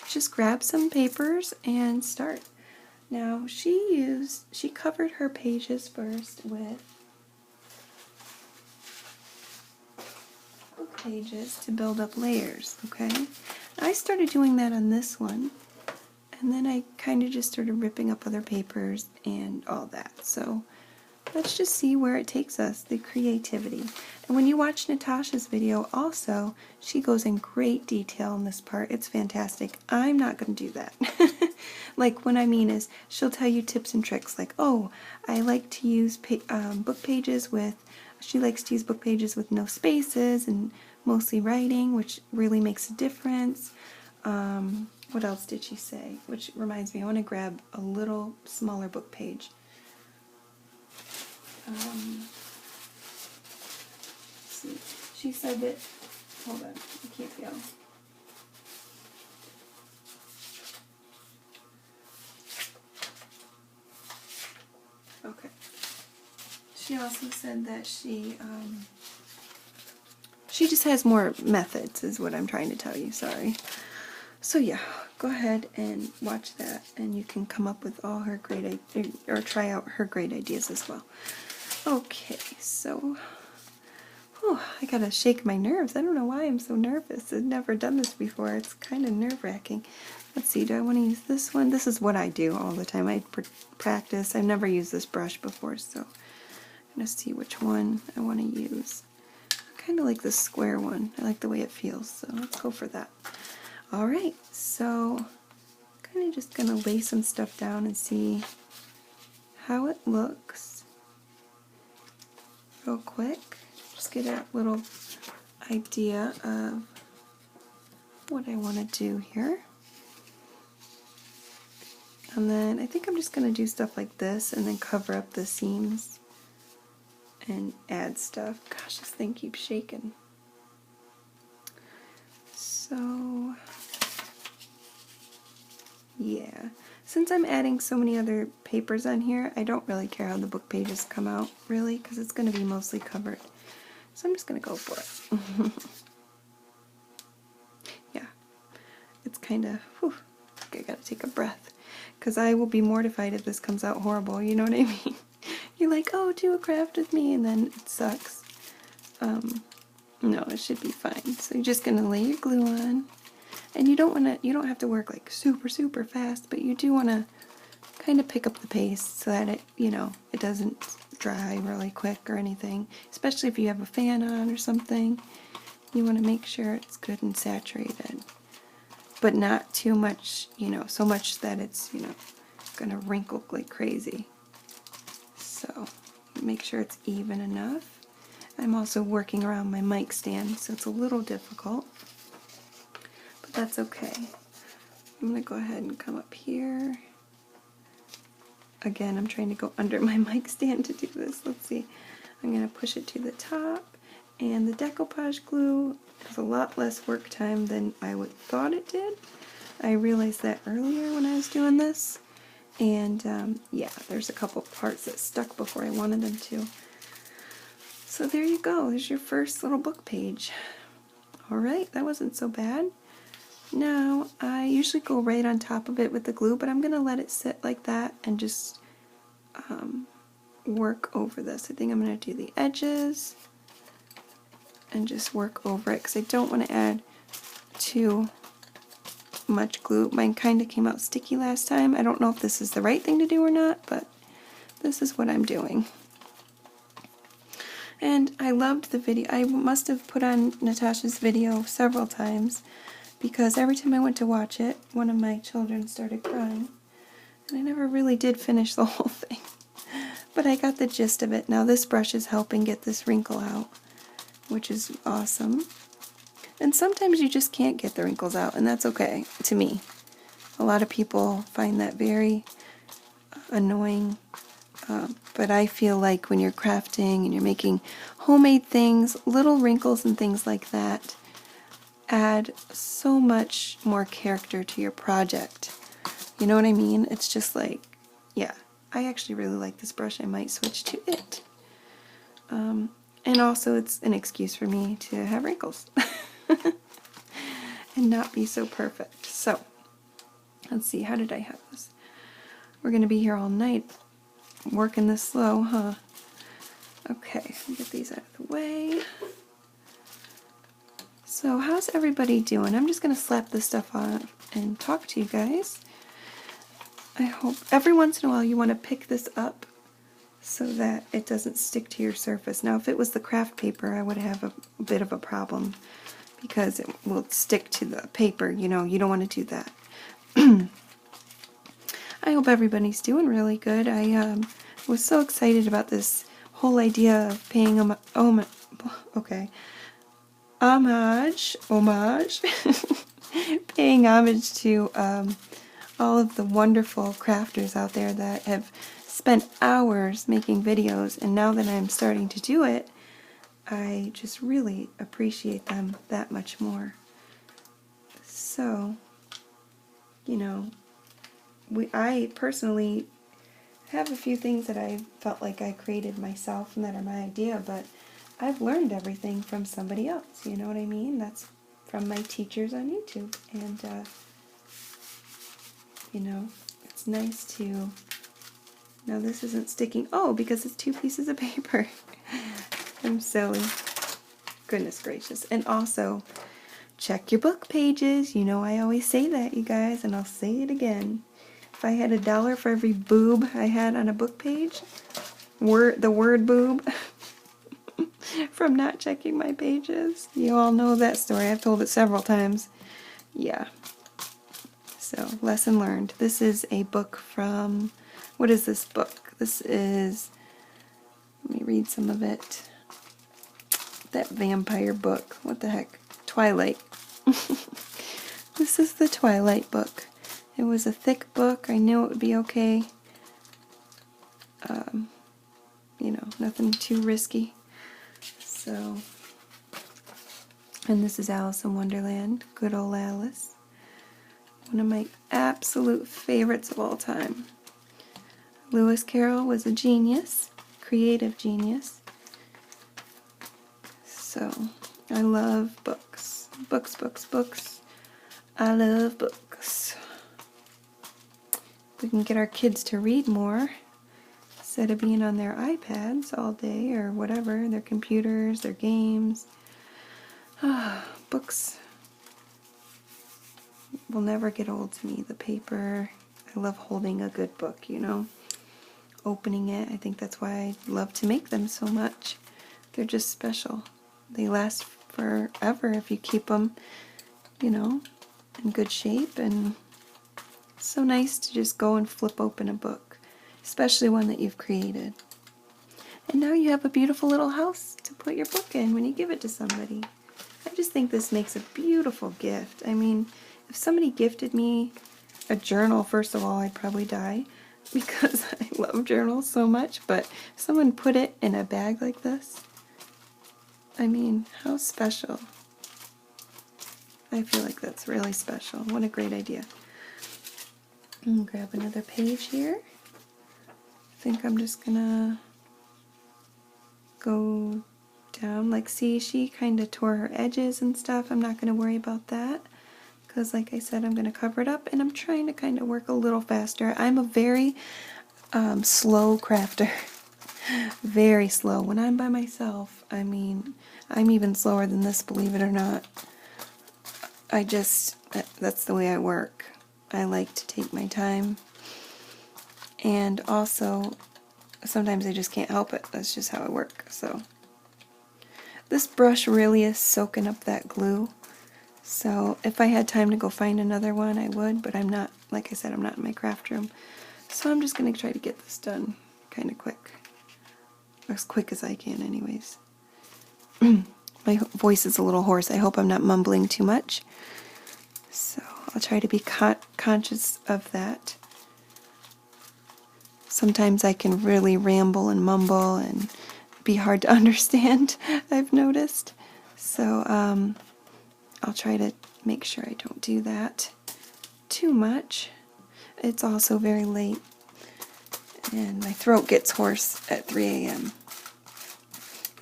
just grab some papers and start. Now, she covered her pages first with book pages to build up layers, okay? I started doing that on this one, and then I kind of just started ripping up other papers and all that. So let's just see where it takes us, the creativity. And when you watch Natasha's video also, she goes in great detail in this part. It's fantastic. I'm not going to do that. Like, what I mean is, she'll tell you tips and tricks like, oh, I like to use book pages with she likes to use book pages with no spaces and mostly writing, which really makes a difference. What else did she say? Which reminds me, I want to grab a little smaller book page. Let's see. She said that, hold on, I can't go. Okay. She also said that she just has more methods, is what I'm trying to tell you, sorry. So yeah, go ahead and watch that, and you can come up with all her great, or try out her great ideas as well. Okay, so, I gotta shake my nerves. I don't know why I'm so nervous. I've never done this before. It's kind of nerve-wracking. Let's see, do I want to use this one? This is what I do all the time. I practice. I've never used this brush before, so I'm gonna see which one I want to use. I kind of like the square one. I like the way it feels, so let's go for that. Alright, so I'm kind of just gonna lay some stuff down and see how it looks real quick. Just get a little idea of what I want to do here. And then I think I'm just going to do stuff like this and then cover up the seams and add stuff. Gosh, this thing keeps shaking. So, yeah. Since I'm adding so many other papers on here, I don't really care how the book pages come out, really, because it's going to be mostly covered. So I'm just going to go for it. Yeah. It's kind of, I gotta take a breath. Because I will be mortified if this comes out horrible, you know what I mean? You're like, oh, do a craft with me, and then it sucks. No, it should be fine. So you're just gonna lay your glue on. And you don't have to work like super, super fast, but you do want to kind of pick up the pace so that it, it doesn't dry really quick or anything. Especially if you have a fan on or something. You want to make sure it's good and saturated. But not too much, so much that it's, gonna wrinkle like crazy. So make sure it's even enough. I'm also working around my mic stand, so it's a little difficult. But that's okay. I'm gonna go ahead and come up here. Again, I'm trying to go under my mic stand to do this. Let's see. I'm gonna push it to the top. And the decoupage glue has a lot less work time than I thought it did. I realized that earlier when I was doing this. And yeah, there's a couple parts that stuck before I wanted them to. So there you go. There's your first little book page. Alright, that wasn't so bad. Now, I usually go right on top of it with the glue, but I'm going to let it sit like that and just work over this. I think I'm going to do the edges and just work over it because I don't want to add too much glue. Mine kind of came out sticky last time. I don't know if this is the right thing to do or not, but this is what I'm doing. And I loved the video. I must have put on Natasha's video several times because every time I went to watch it, one of my children started crying. And I never really did finish the whole thing. But I got the gist of it. Now this brush is helping get this wrinkle out, which is awesome. And sometimes you just can't get the wrinkles out, and that's okay, to me. A lot of people find that very annoying, but I feel like when you're crafting and you're making homemade things, little wrinkles and things like that add so much more character to your project. You know what I mean? It's just like, yeah, I actually really like this brush. I might switch to it. And also it's an excuse for me to have wrinkles and not be so perfect. So, let's see, how did I have this? We're going to be here all night working this slow, huh? Okay, I'll get these out of the way. So, how's everybody doing? I'm just going to slap this stuff on and talk to you guys. I hope every once in a while you want to pick this up so that it doesn't stick to your surface. Now, if it was the craft paper, I would have a bit of a problem because it will stick to the paper. You know, you don't want to do that. I hope everybody's doing really good. I was so excited about this whole idea of paying homage, paying homage to all of the wonderful crafters out there that have spent hours making videos, and now that I'm starting to do it, I just really appreciate them that much more. So, you know, I personally have a few things that I felt like I created myself and that are my idea, but I've learned everything from somebody else, you know what I mean? That's from my teachers on YouTube, and you know, it's nice to, no, this isn't sticking, oh, because it's 2 pieces of paper. I'm silly. Goodness gracious. And also, check your book pages. You know I always say that, you guys, and I'll say it again. If I had $1 for every boob I had on a book page, the word boob, from not checking my pages. You all know that story. I've told it several times. Yeah. So, lesson learned. This is a book from, what is this book? This is, let me read some of it. That vampire book. What the heck? Twilight. This is the Twilight book. It was a thick book. I knew it would be okay. You know, nothing too risky. So, and this is Alice in Wonderland. Good old Alice. One of my absolute favorites of all time. Lewis Carroll was a genius, creative genius. So, I love books. Books, books, books. I love books. We can get our kids to read more instead of being on their iPads all day or whatever, their computers, their games. Books will never get old to me. The paper, I love holding a good book, you know, opening it. I think that's why I love to make them so much. They're just special. They last forever if you keep them, you know, in good shape, and it's so nice to just go and flip open a book, especially one that you've created. And now you have a beautiful little house to put your book in when you give it to somebody. I just think this makes a beautiful gift. I mean, if somebody gifted me a journal, first of all, I'd probably die because I love journals so much, but if someone put it in a bag like this, I mean, how special. I feel like that's really special. What a great idea. Grab another page here. I think I'm just gonna go down. Like, see, she kind of tore her edges and stuff. I'm not gonna worry about that because, like I said, I'm gonna cover it up, and I'm trying to kind of work a little faster. I'm a very slow crafter. Very slow. When I'm by myself, I mean, I'm even slower than this, believe it or not. That's the way I work. I like to take my time. And also, sometimes I just can't help it. That's just how I work. So, this brush really is soaking up that glue. So, if I had time to go find another one, I would, but I'm not, like I said, I'm not in my craft room. So I'm just going to try to get this done kind of quick. As quick as I can, anyways. My voice is a little hoarse. I hope I'm not mumbling too much. So I'll try to be conscious of that. Sometimes I can really ramble and mumble and be hard to understand, I've noticed. So I'll try to make sure I don't do that too much. It's also very late, and my throat gets hoarse at 3 a.m.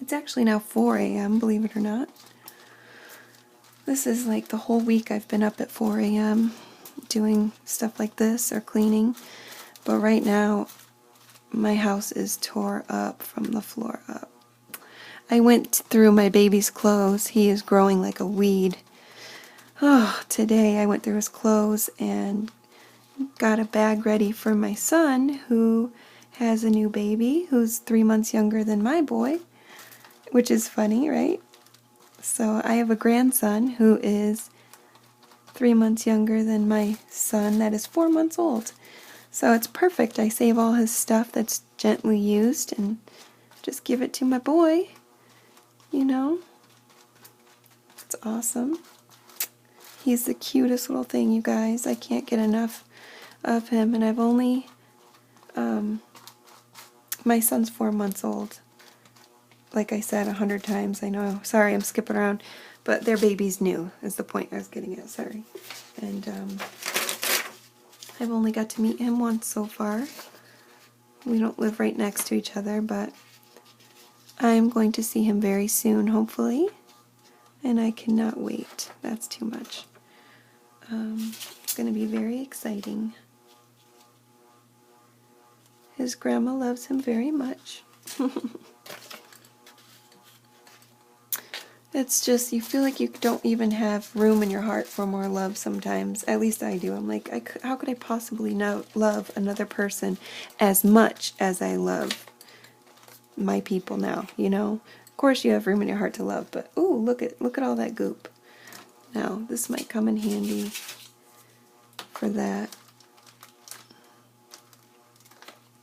It's actually now 4 a.m., believe it or not. This is like the whole week I've been up at 4 a.m. doing stuff like this or cleaning. But right now, my house is tore up from the floor up. I went through my baby's clothes. He is growing like a weed. Oh, today I went through his clothes and got a bag ready for my son, who has a new baby, who's 3 months younger than my boy, which is funny, right? So I have a grandson who is 3 months younger than my son that is 4 months old. So it's perfect. I save all his stuff that's gently used, and just give it to my boy, you know. It's awesome. He's the cutest little thing, you guys. I can't get enough of him, and I've only, my son's 4 months old. Like I said 100 times, I know. Sorry, I'm skipping around, but their baby's new, is the point I was getting at, sorry. And I've only got to meet him once so far. We don't live right next to each other, but I'm going to see him very soon, hopefully. And I cannot wait. That's too much. It's going to be very exciting. His grandma loves him very much. It's just, you feel like you don't even have room in your heart for more love sometimes. At least I do. I'm like, how could I possibly love another person as much as I love my people now, you know? Of course you have room in your heart to love, but ooh, look at all that goop. Now, this might come in handy for that.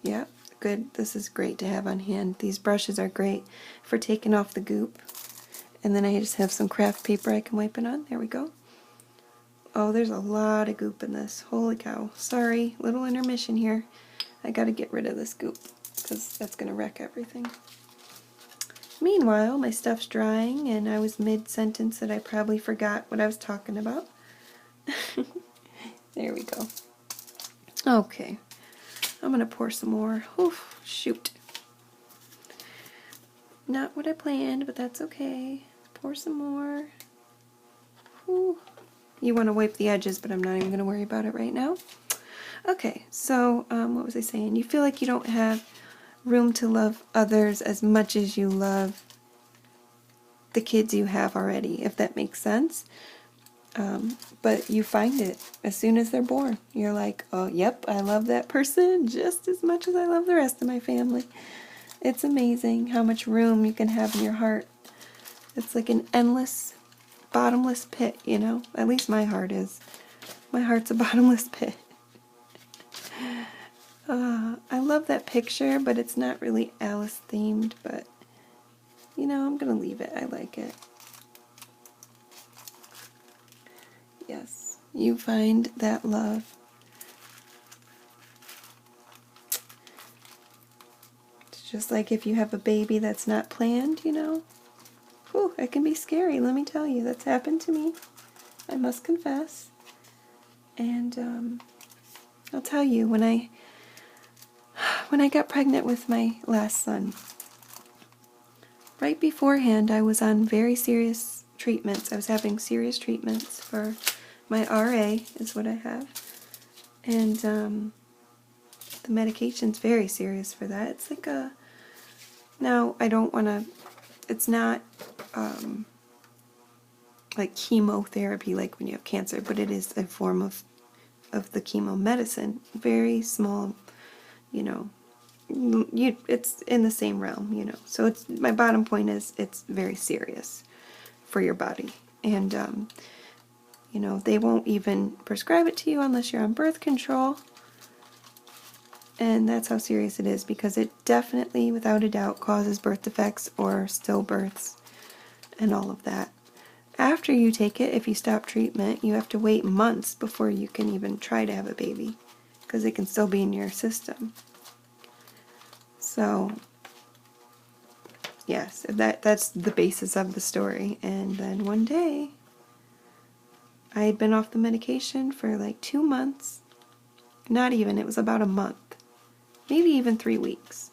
Yeah, good. This is great to have on hand. These brushes are great for taking off the goop. And then I just have some craft paper I can wipe it on. There we go. Oh, there's a lot of goop in this. Holy cow. Sorry, little intermission here. I gotta get rid of this goop because that's gonna wreck everything. Meanwhile, my stuff's drying and I was mid-sentence that I probably forgot what I was talking about. There we go. Okay. I'm gonna pour some more. Oof, shoot. Not what I planned, but that's okay. Pour some more. Ooh. You want to wipe the edges, but I'm not even going to worry about it right now. Okay, so what was I saying? You feel like you don't have room to love others as much as you love the kids you have already, if that makes sense. But you find it as soon as they're born. You're like, oh, yep, I love that person just as much as I love the rest of my family. It's amazing how much room you can have in your heart. It's like an endless, bottomless pit, you know? At least my heart is. My heart's a bottomless pit. I love that picture, but it's not really Alice themed, but, you know, I'm going to leave it. I like it. Yes, you find that love. Just like if you have a baby that's not planned, you know. Whew, it can be scary, let me tell you. That's happened to me. I must confess. And I'll tell you, when I got pregnant with my last son, right beforehand I was on very serious treatments. I was having serious treatments for my RA, is what I have. And the medication's very serious for that. It's like a... Now, I don't want to... It's not like chemotherapy like when you have cancer, but it is a form of the chemo medicine. Very small, you know. It's in the same realm, you know. So it's, my bottom point is it's very serious for your body. And, you know, they won't even prescribe it to you unless you're on birth control. And that's how serious it is, because it definitely, without a doubt, causes birth defects or stillbirths and all of that. After you take it, if you stop treatment, you have to wait months before you can even try to have a baby, because it can still be in your system. So, yes, that's the basis of the story. And then one day, I had been off the medication for like 2 months. Not even, it was about a month. Maybe even 3 weeks.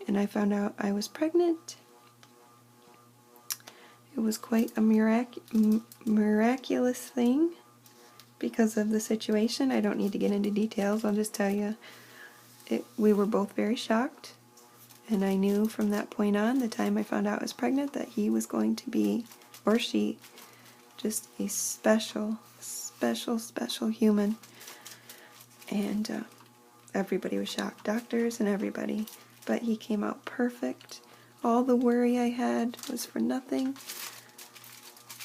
And I found out I was pregnant. It was quite a miraculous thing because of the situation. I don't need to get into details. I'll just tell you, we were both very shocked. And I knew from that point on, the time I found out I was pregnant, that he was going to be, or she, just a special, special, special human. And everybody was shocked, doctors and everybody, but he came out perfect. All the worry I had was for nothing,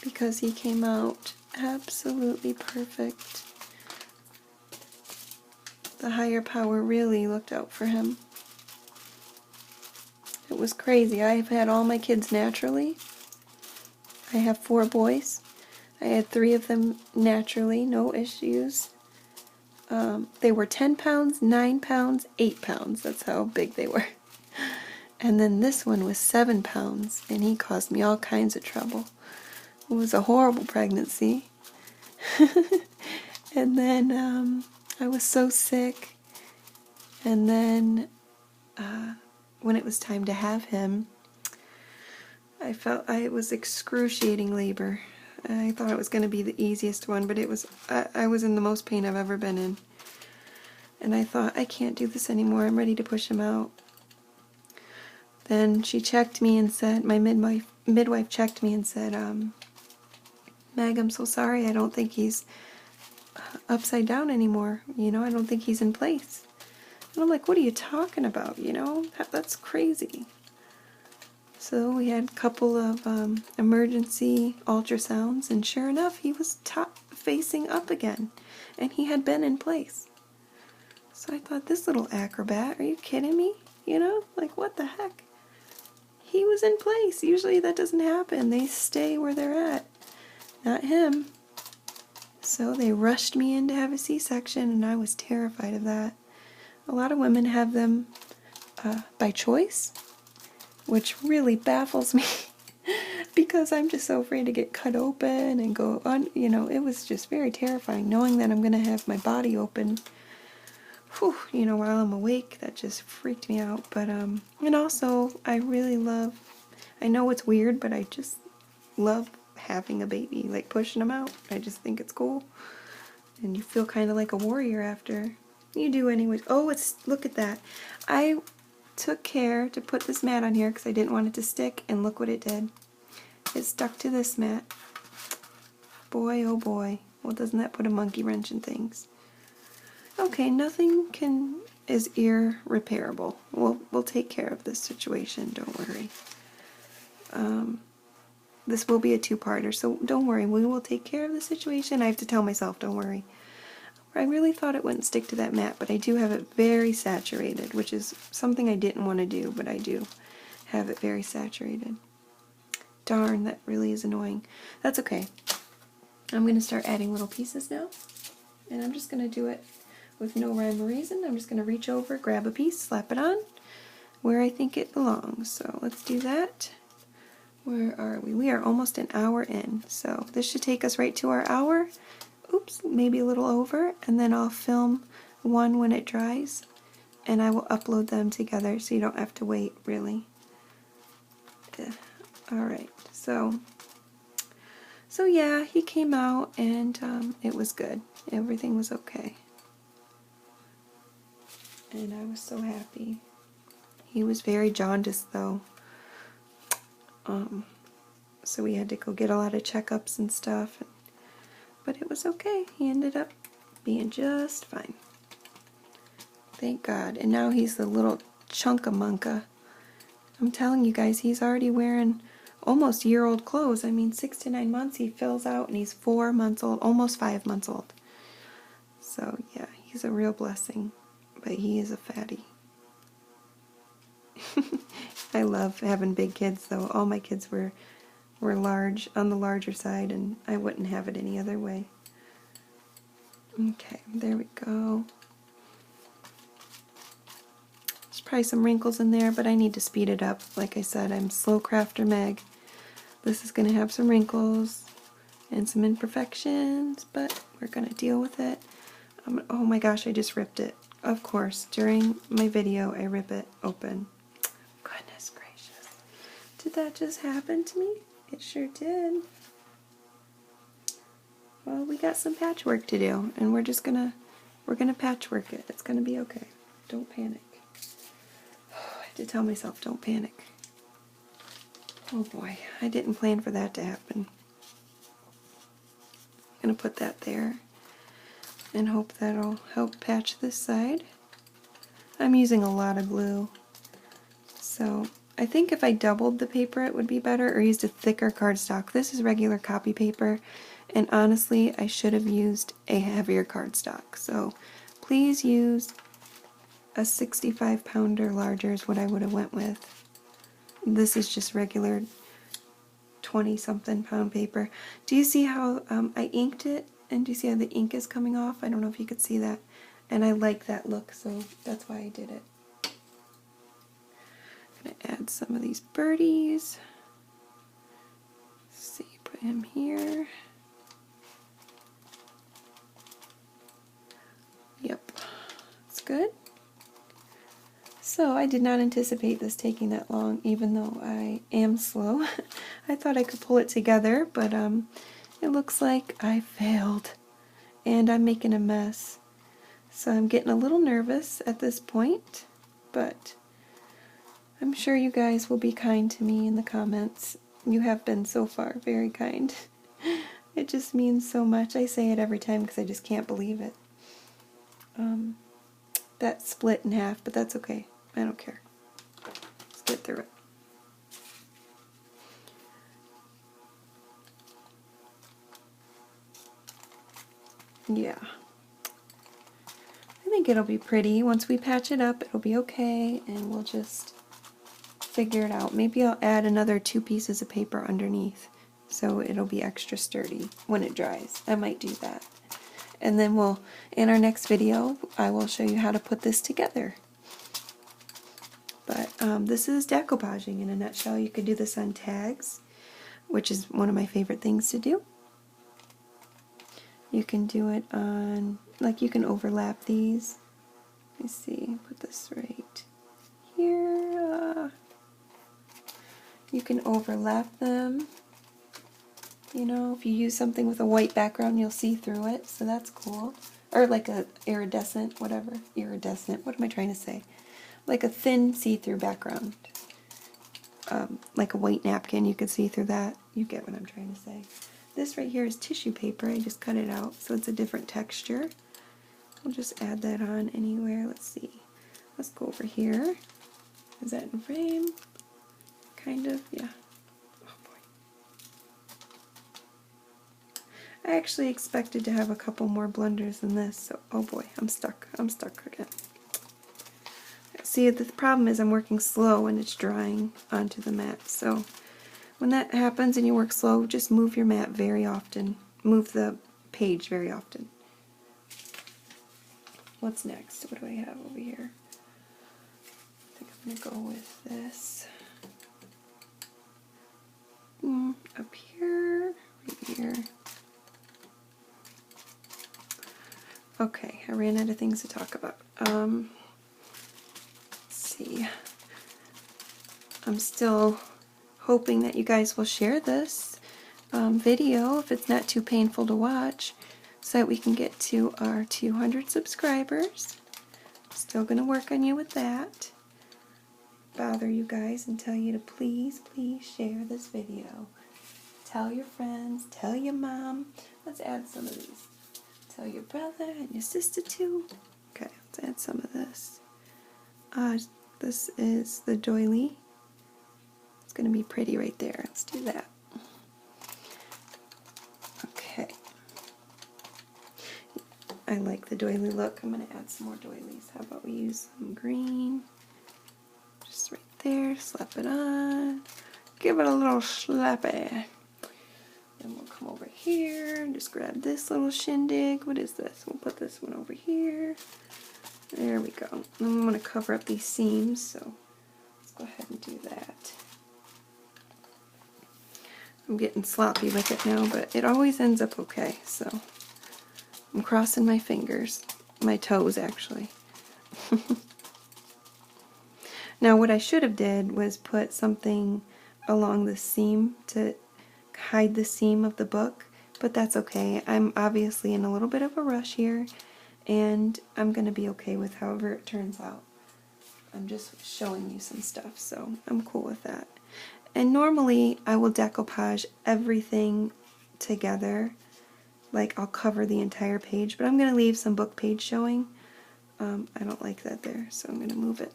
because he came out absolutely perfect. The higher power really looked out for him. It was crazy. I've had all my kids naturally. I have 4 boys. I had 3 of them naturally, no issues. They were 10 pounds, 9 pounds, 8 pounds. That's how big they were. And then this one was 7 pounds, and he caused me all kinds of trouble. It was a horrible pregnancy. And then I was so sick. And then when it was time to have him, I felt it was excruciating labor. I thought it was going to be the easiest one, but it was. I was in the most pain I've ever been in. And I thought, I can't do this anymore. I'm ready to push him out. Then she checked me and said, my midwife checked me and said, Meg, I'm so sorry. I don't think he's upside down anymore. You know, I don't think he's in place. And I'm like, what are you talking about? You know, that's crazy. So we had a couple of emergency ultrasounds, and sure enough, he was facing up again, and he had been in place. So I thought, this little acrobat, are you kidding me? You know, like, what the heck? He was in place. Usually that doesn't happen. They stay where they're at. Not him. So they rushed me in to have a C-section, and I was terrified of that. A lot of women have them by choice, which really baffles me because I'm just so afraid to get cut open and go on. You know, it was just very terrifying knowing that I'm going to have my body open. Whew, you know, while I'm awake. That just freaked me out. But and also I really love, I know it's weird, but I just love having a baby, like pushing them out. I just think it's cool, and you feel kind of like a warrior after. You do anyways. Oh, look at that. I took care to put this mat on here because I didn't want it to stick, and look what it did. It stuck to this mat. Boy, oh boy. Well, doesn't that put a monkey wrench in things? Okay, nothing is irreparable. We'll take care of this situation, don't worry. This will be a 2-parter, so don't worry. We will take care of the situation. I have to tell myself, don't worry. I really thought it wouldn't stick to that mat, but I do have it very saturated, which is something I didn't want to do, but I do have it very saturated. Darn, that really is annoying. That's okay. I'm going to start adding little pieces now, and I'm just going to do it with no rhyme or reason. I'm just going to reach over, grab a piece, slap it on where I think it belongs. So let's do that. Where are we? We are almost an hour in, so this should take us right to our hour. Oops, maybe a little over, and then I'll film one when it dries, and I will upload them together so you don't have to wait, really. Alright, so yeah, he came out, and it was good. Everything was okay. And I was so happy. He was very jaundiced, though. So we had to go get a lot of checkups and stuff. But it was okay. He ended up being just fine. Thank God. And now he's the little chunkamunka. I'm telling you guys, he's already wearing almost year-old clothes. I mean, 6 to 9 months he fills out, and he's 4 months old, almost 5 months old. So yeah, he's a real blessing. But he is a fatty. I love having big kids, though. All my kids were large, on the larger side, and I wouldn't have it any other way. Okay, there we go. There's probably some wrinkles in there, but I need to speed it up. Like I said, I'm slow crafter Meg. This is going to have some wrinkles and some imperfections, but we're going to deal with it. Oh my gosh, I just ripped it. Of course, during my video, I rip it open. Goodness gracious. Did that just happen to me? It sure did. Well, we got some patchwork to do, and we're gonna patchwork it. It's gonna be okay. Don't panic. I have to tell myself, don't panic. Oh boy, I didn't plan for that to happen. I'm gonna put that there and hope that'll help patch this side. I'm using a lot of glue, so I think if I doubled the paper it would be better, or used a thicker cardstock. This is regular copy paper, and honestly I should have used a heavier cardstock. So please use a 65 pounder larger is what I would have went with. this is just regular 20-something pound paper. Do you see how I inked it? And do you see how the ink is coming off? I don't know if you could see that. And I like that look, so that's why I did it. I'm gonna add some of these birdies. Let's see, put him here. Yep, that's good. So I did not anticipate this taking that long, even though I am slow. I thought I could pull it together, but it looks like I failed. And I'm making a mess. So I'm getting a little nervous at this point, but I'm sure you guys will be kind to me in the comments. You have been so far very kind. It just means so much. I say it every time because I just can't believe it. That split in half, but that's okay. I don't care. Let's get through it. Yeah. I think it'll be pretty. Once we patch it up, it'll be okay, and we'll just figure it out. Maybe I'll add another 2 pieces of paper underneath, so it'll be extra sturdy when it dries. I might do that. And then in our next video, I will show you how to put this together. But this is decoupaging in a nutshell. You could do this on tags, which is one of my favorite things to do. You can do it on, like you can overlap these. Let me see, put this right here. You can overlap them. You know, if you use something with a white background, you'll see through it, so that's cool. Or like a iridescent, whatever. Iridescent, what am I trying to say? Like a thin see-through background. Like a white napkin, you could see through that. You get what I'm trying to say. This right here is tissue paper. I just cut it out, so it's a different texture. I'll just add that on anywhere. Let's see. Let's go over here. Is that in frame? Kind of, yeah. I actually expected to have a couple more blunders than this, so oh boy, I'm stuck. I'm stuck again. See, the problem is I'm working slow and it's drying onto the mat, so when that happens and you work slow, just move your mat very often. Move the page very often. What's next? What do I have over here? I think I'm going to go with this. Up here, right here. Okay, I ran out of things to talk about. Let's see. I'm still hoping that you guys will share this video if it's not too painful to watch, so that we can get to our 200 subscribers. Still going to work on you with that. Bother you guys and tell you to please, please share this video. Tell your friends, tell your mom. Let's add some of these. Tell your brother and your sister too. Okay, let's add some of this. This is the doily. It's going to be pretty right there. Let's do that. Okay. I like the doily look. I'm going to add some more doilies. How about we use some green? Just right there. Slap it on. Give it a little slappy. Then we'll come over here and just grab this little shindig. What is this? We'll put this one over here. There we go. And I'm going to cover up these seams, so let's go ahead and do that. I'm getting sloppy with it now, but it always ends up okay, so I'm crossing my fingers. My toes, actually. Now, what I should have did was put something along the seam to hide the seam of the book, but that's okay. I'm obviously in a little bit of a rush here, and I'm going to be okay with however it turns out. I'm just showing you some stuff, so I'm cool with that. And normally I will decoupage everything together, like I'll cover the entire page, but I'm going to leave some book page showing. I don't like that there, so I'm going to move it.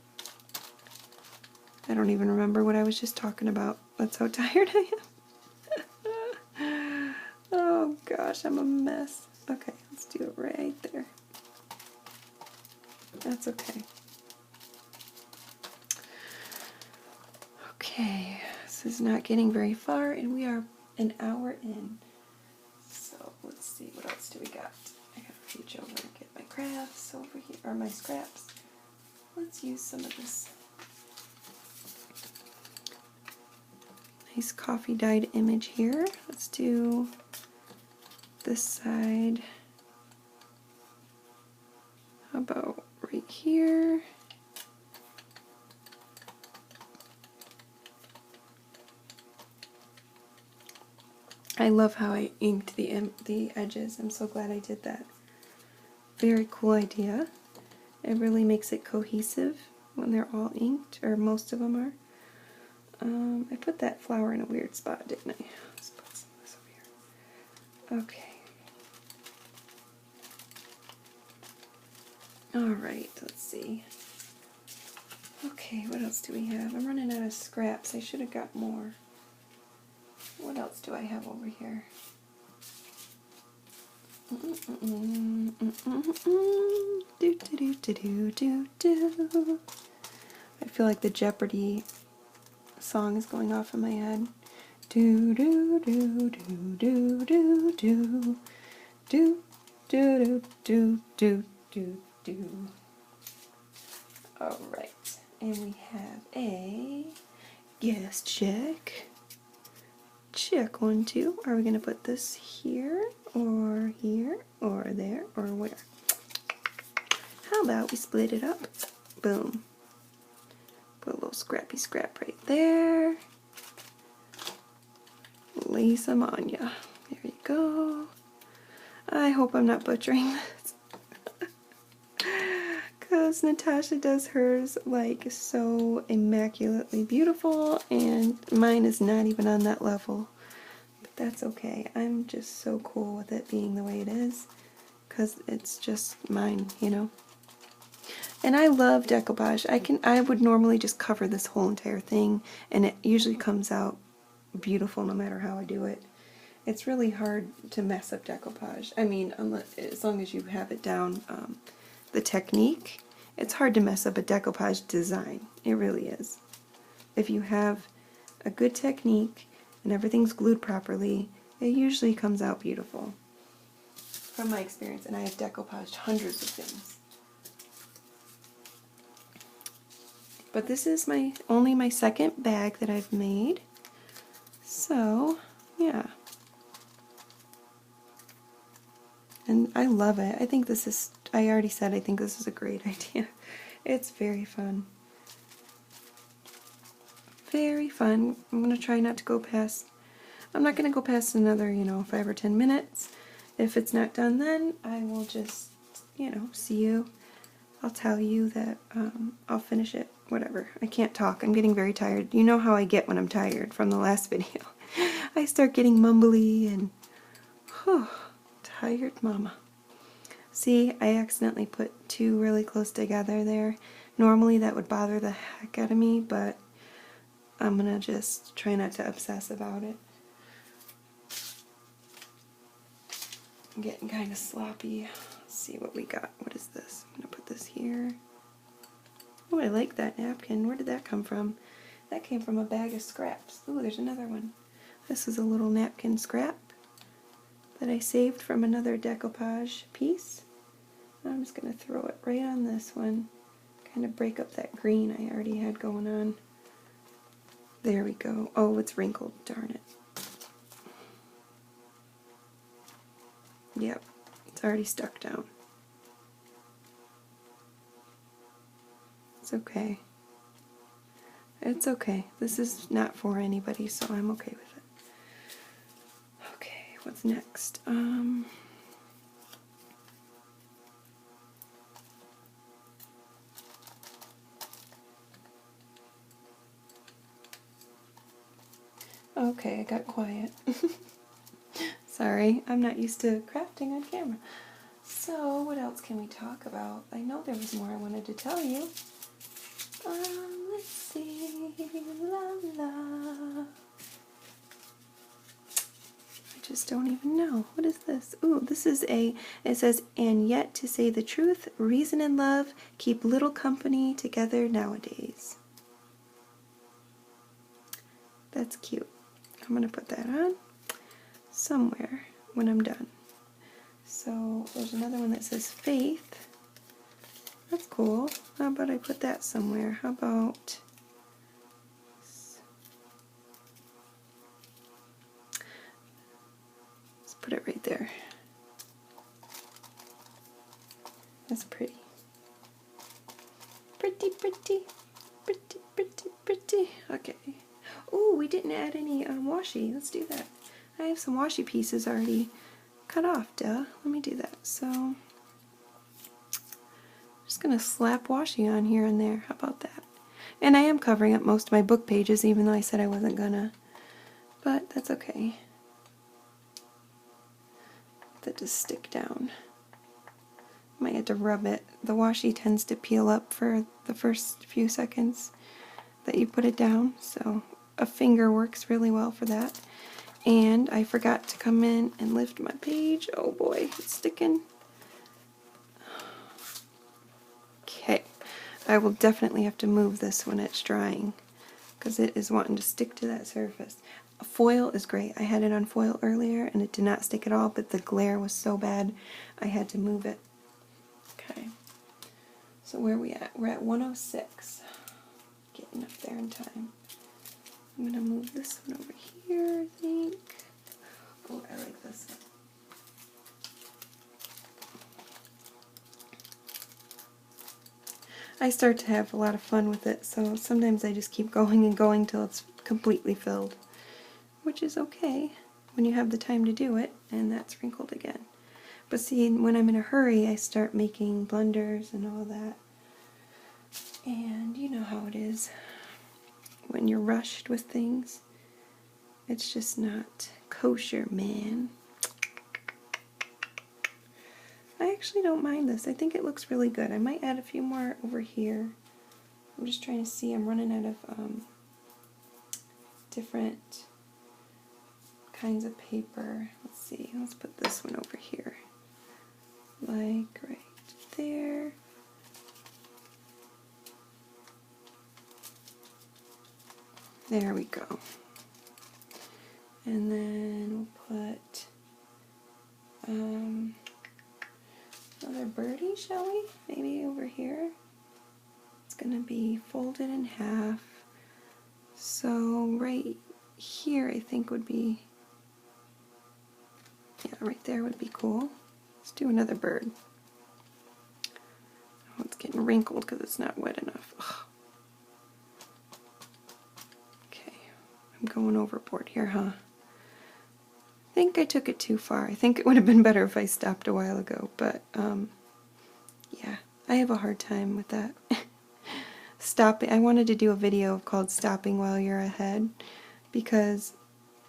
I don't even remember what I was just talking about. That's how tired I am. Oh gosh, I'm a mess. Okay, let's do it right there. That's okay. Okay, This is not getting very far, and we are an hour in. So let's see, what else do we got? I gotta reach over and get my crafts over here, or my scraps. Let's use some of this nice coffee dyed image here. Let's do this side. How about right here? I love how I inked the edges. I'm so glad I did that. Very cool idea. It really makes it cohesive when they're all inked, or most of them are. I put that flower in a weird spot, didn't I? Let's put some of this over here. Okay. Alright, let's see. Okay, what else do we have? I'm running out of scraps. I should have got more. What else do I have over here? I feel like the Jeopardy song is going off in my head. Do do do do do do do do do do do do do. All right, and we have a guest check. Check 1, 2. Are we going to put this here, or there, or where? How about we split it up? Boom. Put a little scrappy scrap right there. Lay some on ya. There you go. I hope I'm not butchering this. Because Natasha does hers like so immaculately beautiful, and mine is not even on that level. But that's okay. I'm just so cool with it being the way it is, because it's just mine, you know. And I love decoupage. I would normally just cover this whole entire thing, and it usually comes out beautiful no matter how I do it. It's really hard to mess up decoupage. I mean, as long as you have it down, the technique, it's hard to mess up a decoupage design. It really is. If you have a good technique and everything's glued properly, it usually comes out beautiful. From my experience, and I have decoupaged hundreds of things. But this is only my second bag that I've made. So, yeah. And I love it. I think this is, I already said I think this is a great idea. It's very fun. Very fun. I'm going to try not to go past, I'm not going to go past another, 5 or 10 minutes. If it's not done then, I will just, see you. I'll tell you that I'll finish it. Whatever. I can't talk. I'm getting very tired. You know how I get when I'm tired from the last video. I start getting mumbly and, tired mama. See, I accidentally put 2 really close together there. Normally that would bother the heck out of me, but I'm gonna just try not to obsess about it. I'm getting kind of sloppy. Let's see what we got. What is this? I'm gonna put this here. Oh, I like that napkin. Where did that come from? That came from a bag of scraps. Ooh, there's another one. This is a little napkin scrap that I saved from another decoupage piece. I'm just going to throw it right on this one. Kind of break up that green I already had going on. There we go. Oh, it's wrinkled. Darn it. Yep, it's already stuck down. It's okay. It's okay. This is not for anybody, so I'm okay with it. Okay, what's next? Okay, I got quiet. Sorry, I'm not used to crafting on camera. So, what else can we talk about? I know there was more I wanted to tell you. Let's see. La la. I just don't even know. What is this? Ooh, this is it says, and yet to say the truth, reason and love keep little company together nowadays. That's cute. I'm going to put that on somewhere when I'm done. So there's another one that says Faith. That's cool. How about I put that somewhere? How about... let's put it right there. That's pretty. Pretty, pretty, pretty, pretty, pretty. Okay. Ooh, we didn't add any washi. Let's do that. I have some washi pieces already cut off, duh. Let me do that. So, I'm just going to slap washi on here and there. How about that? And I am covering up most of my book pages, even though I said I wasn't gonna. But that's okay. That just stick down. Might have to rub it. The washi tends to peel up for the first few seconds that you put it down, so a finger works really well for that. And I forgot to come in and lift my page. Oh boy, it's sticking. Okay, I will definitely have to move this when it's drying because it is wanting to stick to that surface. Foil is great. I had it on foil earlier and it did not stick at all, but the glare was so bad I had to move it. Okay, so where are we at? We're at 106. Getting up there in time. I'm going to move this one over here, I think. Oh, I like this one. I start to have a lot of fun with it, so sometimes I just keep going and going till it's completely filled, which is okay when you have the time to do it, and that's wrinkled again. But see, when I'm in a hurry, I start making blunders and all that. And you know how it is. When you're rushed with things, it's just not kosher, man. I actually don't mind this. I think it looks really good. I might add a few more over here. I'm just trying to see. I'm running out of different kinds of paper. Let's see. Let's put this one over here. Like right there. There we go. And then we'll put another birdie, shall we? Maybe over here. It's going to be folded in half. So right here I think would be, yeah, right there would be cool. Let's do another bird. Oh, it's getting wrinkled because it's not wet enough. Ugh. Okay, I'm going overboard here, huh? I think I took it too far. I think it would have been better if I stopped a while ago, but yeah, I have a hard time with that. Stopping. I wanted to do a video called Stopping While You're Ahead because,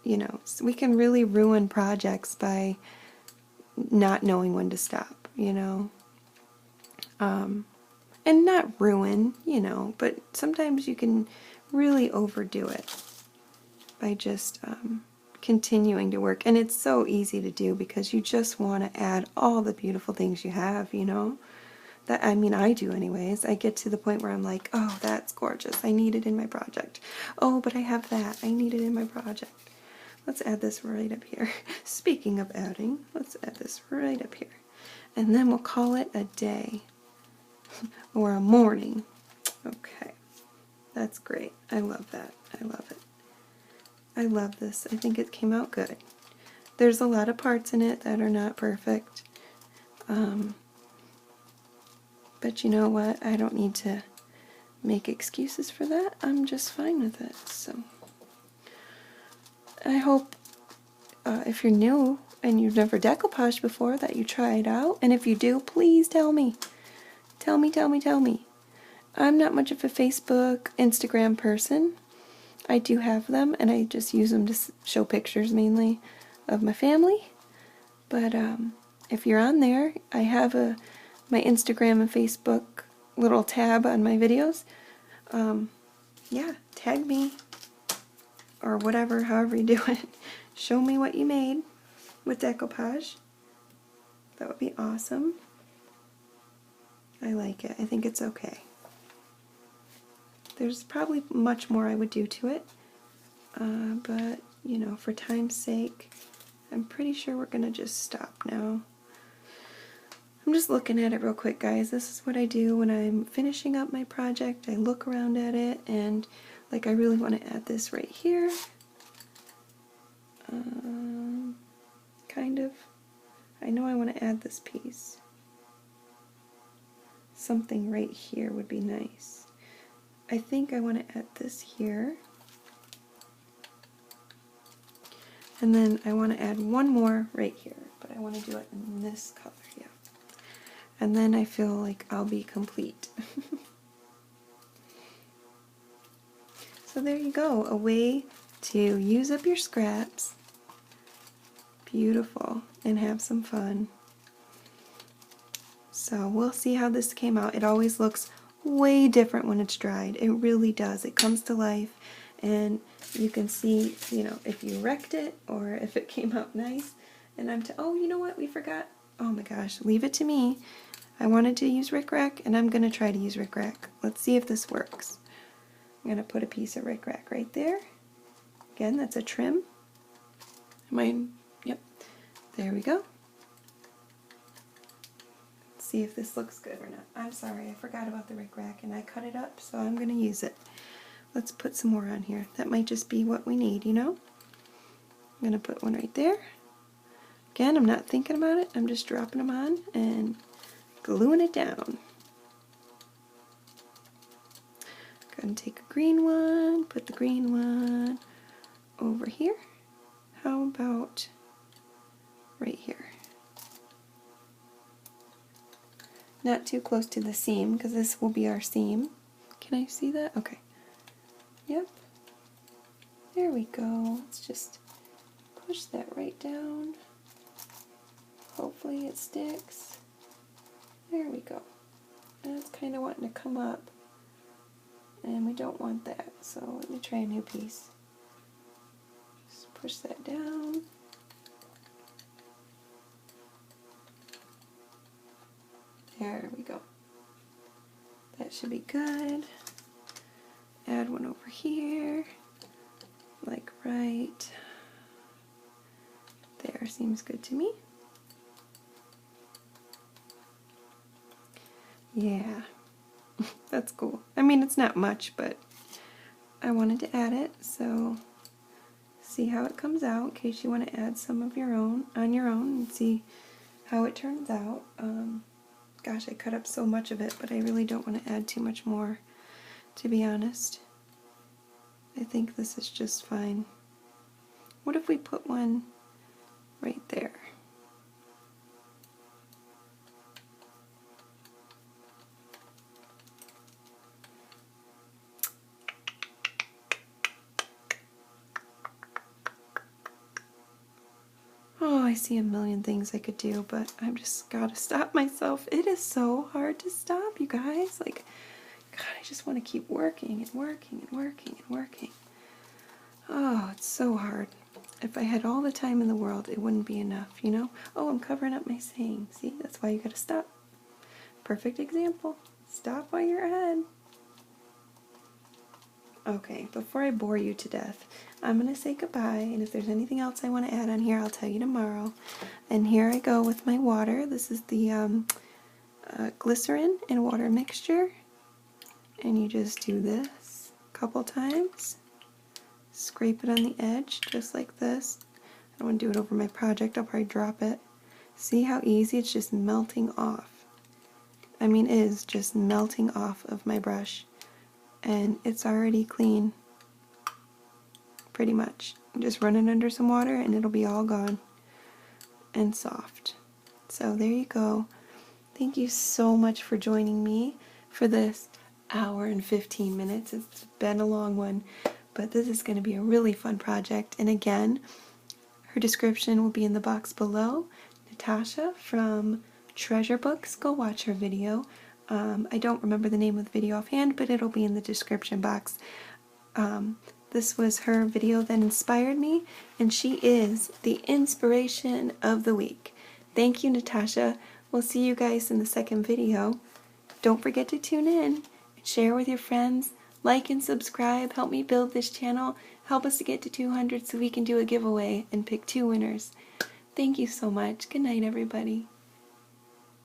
you know, we can really ruin projects by not knowing when to stop, you know. And not ruin, you know, but sometimes you can really overdo it by just continuing to work. And it's so easy to do because you just want to add all the beautiful things you have, you know. That, I mean, I do anyways. I get to the point where I'm like, oh, that's gorgeous. I need it in my project. Oh, but I have that. I need it in my project. Let's add this right up here. Speaking of adding, let's add this right up here. And then we'll call it a day. Or a morning. Okay. That's great. I love that. I love it. I love this. I think it came out good. There's a lot of parts in it that are not perfect. But you know what? I don't need to make excuses for that. I'm just fine with it. So I hope if you're new and you've never decoupaged before that you try it out. And if you do, please tell me. Tell me, tell me, tell me. I'm not much of a Facebook, Instagram person. I do have them, and I just use them to show pictures mainly of my family. But if you're on there, I have my Instagram and Facebook little tab on my videos. Yeah, tag me or whatever, however you do it. Show me what you made with decoupage. That would be awesome. I like it. I think it's okay. There's probably much more I would do to it, but you know, for time's sake, I'm pretty sure we're gonna just stop now. I'm just looking at it real quick, guys. This is what I do when I'm finishing up my project. I look around at it, and like I really want to add this right here. Kind of. I know I want to add this piece. Something right here would be nice. I think I want to add this here. And then I want to add one more right here, but I want to do it in this color, yeah. And then I feel like I'll be complete. So there you go, a way to use up your scraps. Beautiful, and have some fun. So we'll see how this came out. It always looks way different when it's dried. It really does. It comes to life, and you can see, you know, if you wrecked it or if it came out nice. And oh, you know what? We forgot. Oh my gosh, leave it to me. I wanted to use Rick Rack, and I'm going to try to use Rick Rack. Let's see if this works. I'm going to put a piece of Rick Rack right there. Again, that's a trim. Yep. There we go. Let's see if this looks good or not. I'm sorry, I forgot about the Rick Rack, and I cut it up, so I'm going to use it. Let's put some more on here. That might just be what we need, you know? I'm going to put one right there. Again, I'm not thinking about it. I'm just dropping them on and gluing it down. Gonna take a green one, put the green one over here. How about right here? Not too close to the seam, because this will be our seam. Can I see that? Okay. Yep. There we go. Let's just push that right down. Hopefully it sticks. There we go. And it's kind of wanting to come up, and we don't want that, so let me try a new piece. Just push that down. There we go. That should be good. Add one over here, like right there. Seems good to me. Yeah, that's cool. I mean, it's not much, but I wanted to add it, so see how it comes out in case you want to add some of your own on your own and see how it turns out. Gosh, I cut up so much of it, but I really don't want to add too much more, to be honest. I think this is just fine. What if we put one right there? Oh, I see a million things I could do, but I've just got to stop myself. It is so hard to stop, you guys. Like, God, I just want to keep working and working and working and working. Oh, it's so hard. If I had all the time in the world, it wouldn't be enough, you know? Oh, I'm covering up my saying. See, that's why you got to stop. Perfect example. Stop while you're ahead. Okay, before I bore you to death, I'm going to say goodbye, and if there's anything else I want to add on here, I'll tell you tomorrow. And here I go with my water. This is the glycerin and water mixture. And you just do this a couple times. Scrape it on the edge, just like this. I don't want to do it over my project. I'll probably drop it. See how easy it's just melting off. I mean, it is just melting off of my brush. And it's already clean, pretty much. Just run it under some water and it'll be all gone and soft. So there you go. Thank you so much for joining me for this hour and 15 minutes. It's been a long one, but this is going to be a really fun project. And again, her description will be in the box below. Natasa from Treasure Books, go watch her video. I don't remember the name of the video offhand, but it'll be in the description box. This was her video that inspired me, and she is the inspiration of the week. Thank you, Natasa. We'll see you guys in the second video. Don't forget to tune in and share with your friends. Like and subscribe. Help me build this channel. Help us to get to 200 so we can do a giveaway and pick 2 winners. Thank you so much. Good night, everybody.